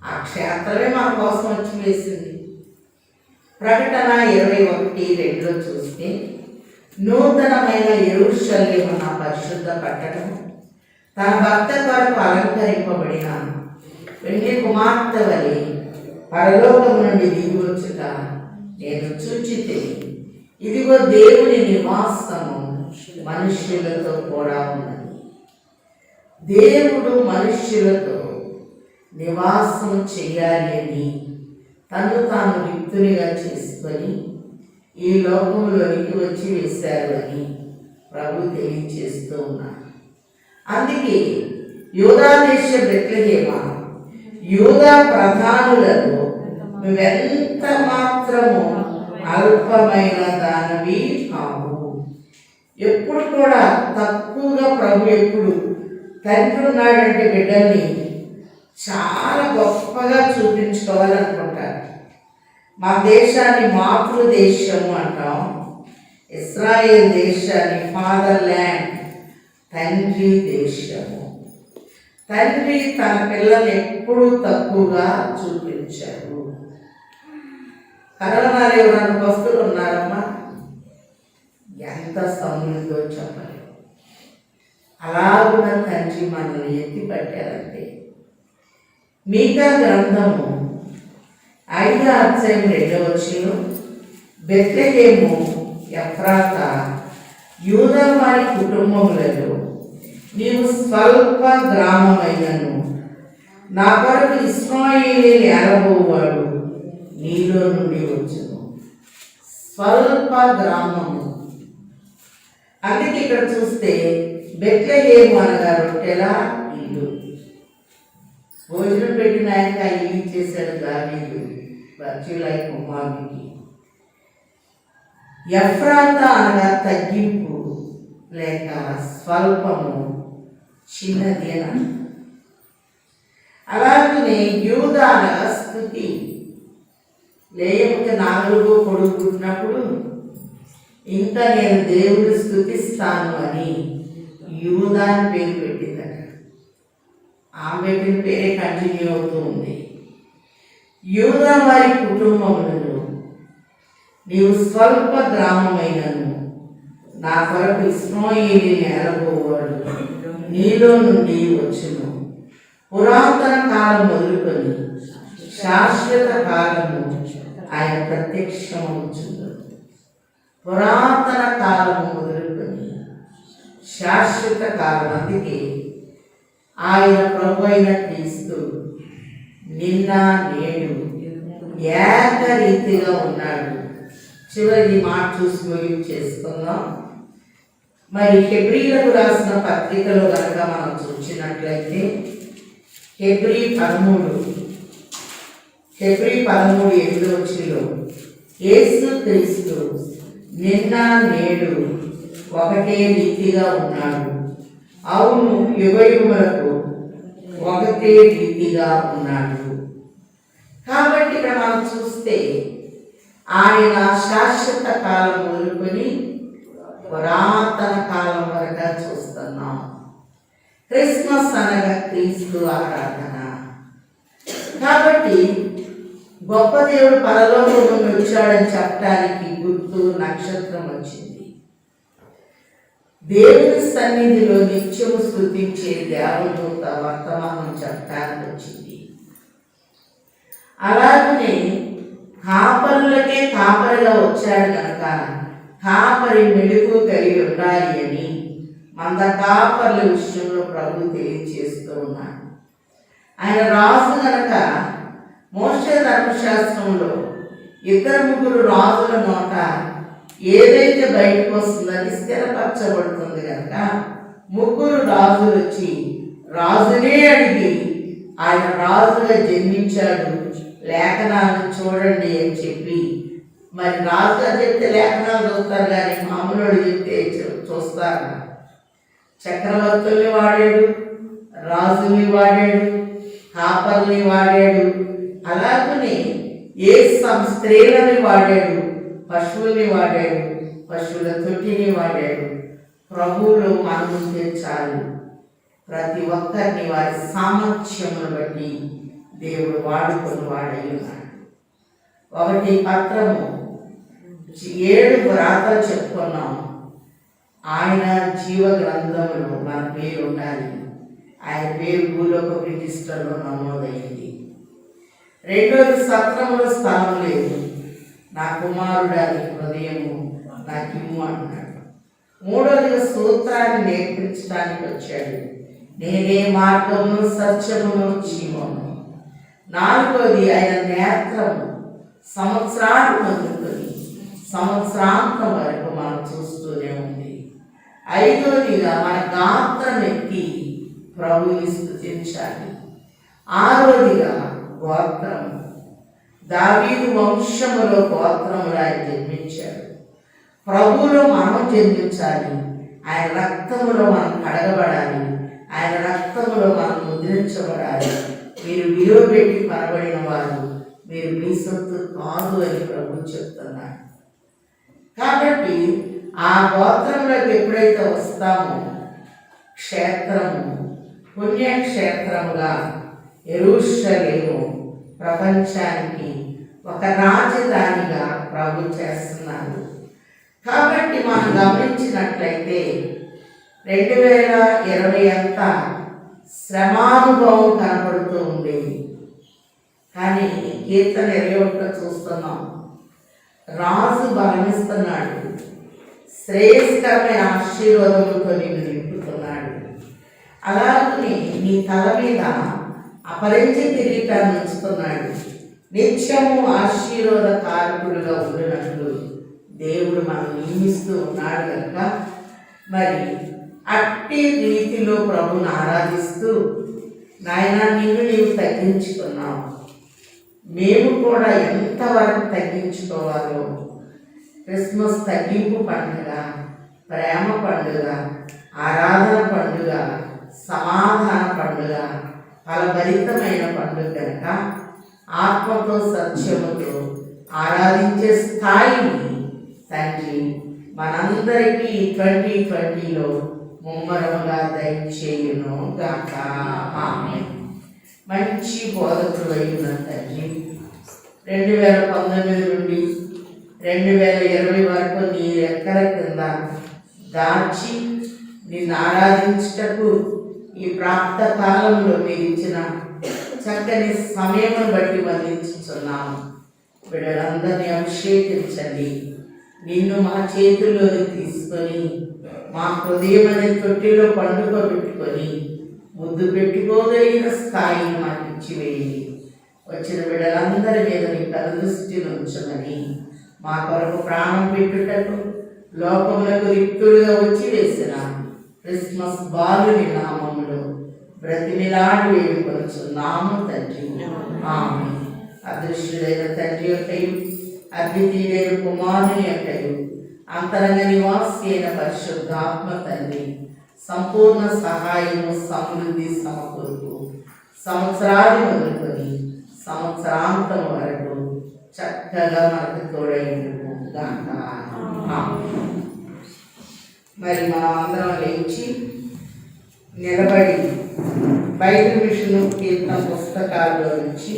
ఆ క్షేత్రమే మన కోసం వచ్చి వేసింది. ప్రకటన 21:2 చూస్తే, నూతనమైన యెరూషలేము నా పరిశుద్ధ పట్టణం, తన భక్త కొరకు అలంకరింపబడిన వెండి కుమార్తె వలె పరలోకము నుండి దిగివచ్చుట నేను చూచితే, ఇదిగో దేవుని నివాసము మనుష్యులతో కూడా ఉన్నది. దేవుడు మనుష్యులతో నివాసం చేయాలి అని తను తాను రిక్తునిగా చేసుకొని ఈ లోకంలోనికి వచ్చి వేశారు అని ప్రభు తెలియజేస్తూ ఉన్నారు. అందుకే యూదా దేశ బెత్లెహేమా, యూదా ప్రధానులలో నువ్వెంత మాత్రము అల్పమైన దానివి కావు. ఎప్పుడు కూడా తక్కువగా ప్రభు ఎప్పుడు తండ్రి ఉన్నాడంటే బిడ్డల్ని చాలా గొప్పగా చూపించుకోవాలనుకుంటారు. మా దేశాన్ని మాతృదేశము అంటాం, ఇస్రాయేల్ దేశాన్ని ఫాదర్ ల్యాండ్, తండ్రి దేశము. తండ్రి తన పిల్లల్ని ఎప్పుడూ తక్కువగా చూపించారు. కరోనాలో ఎవరైనా భక్తులు ఉన్నారమ్మా, ఎంత సమృద్ధితో చెప్పలేదు. అలాగున్న తండ్రి మనల్ని ఎత్తి పట్టారంటే. మీకా గ్రంథము 5:2 బెత్లెహేము ఎఫ్రాతా యూదా వారి కుటుంబములలో నీవు స్వల్ప గ్రామమైనను నా కొరకు ఇశ్రాయేలీయులు ఏలబోవాడు నీలో నుండి వచ్చును. స్వల్ప గ్రామము. అందుకే ఇక్కడ చూస్తే బెత్లెహేము అనగా రొట్టెల ఇల్లు. భోజనం పెట్టిన ఆయనకి ఆ ఇల్లు ఇచ్చేశాడు దావీదు బర్జిలై కుమారునికి. ఎఫ్రాతా అనగా తగ్గింపు లేక స్వల్పము, చిన్నది అని. అలాగనే యూదా అనగా స్తుతి. లేయముకి 4 కొడుకు పుట్టినప్పుడు ఇంకా నేను దేవుడు స్తుతిస్తాను అని యూదా అని పేరు పెట్టిందట. ఆమె పెట్టిన పేరే కంటిన్యూ అవుతూ ఉంది. యూదా వారి కుటుంబములను నీవు స్వల్ప గ్రామమైనను నా కొరకు ఇశ్రాయేలీయులు ఏలబోవాడు నీలో నుండి వచ్చును. పురాతన కాలం మొదలుకొని శాశ్వత కాలము ఆయన ప్రత్యక్షమవుచుండు. పురాతన కాలము మొదలుకొని శాశ్వత కాలం. అందుకే ఆయన ప్రభు అయిన క్రీస్తు నిన్న నేడు ఏకరీతిగా ఉన్నాడు. చివరి మాట చూసి ముగింపు చేసుకుందాం. మరి హెబ్రీలకు రాసిన పత్రికలో కనుక మనం చూసినట్లయితే హెబ్రీ 13:8 యేసు క్రీస్తు నిన్న నేడు ఒకటే రీతిగా ఉన్నాడు. అవును, యుగయుగములకు ఒకటే రీతిగా ఉన్నాడు. ఇక్కడ మనం చూస్తే ఆయన శాశ్వత కాలం మొదలుకొని పురాతన కాలం వరకు చూస్తున్నాం. క్రిస్మస్ అనగా క్రీస్తు ఆరాధన. కాబట్టి గొప్ప దేవుడు పరలోకం నుండి వచ్చాడని చెప్పడానికి గుర్తు నక్షత్రం వచ్చింది. దేవుని సన్నిధిలో నిత్యము స్తుతించే దేవదూత వర్తమానం చెప్పడానికి వచ్చింది. అలాగనే కాపరులకే కాపరిగా వచ్చాడు కనుక కాపరి మెలుగు కలిగి ఉండాలి అని మంద కాపర్ల విషయంలో ప్రభు తెలియజేస్తూ ఉన్నాడు. ఆయన రాజు కనుక మోషే ధర్మశాస్త్రంలో 2-3 రాజుల నోట ఏదైతే బయటకు వస్తుందని స్థిరపరచబడుతుంది కనుక 3 రాజులు వచ్చి రాజునే అడిగి ఆయన రాజుగా జన్మించాడు, లేఖనాలను చూడండి అని చెప్పి, మరి రాజుగా చెప్తే లేఖనాలు చూస్తారు కానీ మామూలు చెప్తే చూస్తారు. చక్రవర్తుల్ని వాడాడు, రాజుల్ని వాడాడు, కాపర్ని వాడాడు, అలాగనే స్త్రీలని వాడాడు, పశువుల్ని వాడాడు, పశువుల తొట్టిని వాడాడు. ప్రభువులో మనము తీర్చాలి. ప్రతి ఒక్కరిని వారి సామర్థ్యమును బట్టి దేవుడు వాడుకొని వాడై ఉన్నాడు. 1 పత్రము 7 రాతలు చెప్పుకున్నాం. ఆయన జీవ గ్రంథంలో మన పేరు ఉండాలి. ఆయన పేరు భూలోక రిజిస్టర్లో నమోదైంది. 2వది సత్రంలో స్థలం లేదు, నా కుమారుడు అది హృదయము నాకు ఇమ్ము అంటున్నాడు. 3వదిగా సూత్రాన్ని నేర్పించడానికి వచ్చాడు, నేనే మార్గమును సత్యమును జీవము. 4వది ఆయన నేత్రము సంవత్సరాలు మొదలుకొని సంవత్సరాంతం వరకు మనం చూస్తూనే ఉంది. 5వదిగా మన గాత్రం ఎత్తి ప్రభుని స్తుతించాలి. 6వదిగా గోత్రము, దావీదు వంశములో గోత్రములు ఆయన జన్మించాడు. ప్రభువులో మనం జన్మించాలి. ఆయన రక్తములో మనం కడగబడాలి. ఆయన రక్తములో మనం ముద్రించబడాలి. మీరు విలువ పెట్టి కొనబడిన వారు, మీరు మీ సొత్తు కాదు అని ప్రభు చెప్తున్నాడు. కాబట్టి ఆ గోత్రంలోకి ఎప్పుడైతే వస్తామో క్షేత్రము పుణ్యక్షేత్రముగా యెరూషలేము ప్రపంచానికి ఒక రాజధానిగా ప్రభు చేస్తున్నారు. కాబట్టి మనం గమనించినట్లయితే 2020 అంతా శ్రమానుభవం కనపడుతూ ఉండేది. కానీ కీర్తన 21 చూస్తున్నాం, రాజు బలమిస్తున్నాడు, శ్రేయస్కరమైన ఆశీర్వాదములతో నిన్ను నింపుతున్నాడు. అలాగే నీ తల మీద అపరించి కిరీటాన్ని ఉంచుతున్నాడు. నిత్యము ఆశీర్వాద కారకులుగా ఉండినట్లు దేవుడు మనం నియమిస్తూ ఉన్నాడు కనుక మరి అట్టి రీతిలో ప్రభుని ఆరాధిస్తూ నాయన నిన్ను నీవు తగ్గించుకున్నావు. మేము కూడా ఎంతవరకు తగ్గించుకోవాలో క్రిస్మస్ తగ్గింపు పండుగ, ప్రేమ పండుగ, ఆరాధన పండుగ, సమాధాన పండుగ, ఫలభరితమైన పండుగ కనుక ఆత్మతో సత్యముతో ఆరాధించే స్థాయిని తండ్రి మనందరికీ 2020లో ముమ్మరముగా దయచేయును గాక. ఆమేన్. మంచి బోధకుడు అయిన తండ్రి 2019 నుండి 2020 వరకు నీ రెక్కల కింద దాచి నిన్ను ఆరాధించుటకు ఈ ప్రాప్త కాలంలో మీరు ఇచ్చిన చక్కని సమయం బట్టి వందించుతున్నాము. బిడ్డలందరినీ అభిషేకించండి. నిన్ను మా చేతుల్లోకి తీసుకొని మా హృదయం అనే తొట్టిలో పండుకోబెట్టుకొని ముద్దు పెట్టుకోగలిగిన స్థాయిని మాకు ఇచ్చివేయండి. వచ్చిన బిడ్డలందరి మీద నీ కనుదృష్టిని ఉంచమని మా కొరకు ప్రాణం పెట్టుటకు లోకములకు రిక్తులుగా వచ్చి వేసిన క్రిస్మస్ బాలుని నామములో బ్రతిమిలాడి వేడుకొనుచున్నాము తండ్రి. ఆమేన్. అదృశ్యుడైన తండ్రి యొక్కయు అద్వితీయుడైన కుమారుని యొక్కయు అంతరంగ నివాసి అయిన పరిశుద్ధాత్మ తండ్రి సంపూర్ణ సహాయము సమృద్ధి సమకూర్పు సంవత్సరాలు మొదలుకొని సంవత్సరాంతం వరకు చక్కగా మనకు తోడైండును గాక. మరి మనం అందరం లేచి నిలబడి బైబిల్ మిషన్ కీర్తన పుస్తకాల్లో నుంచి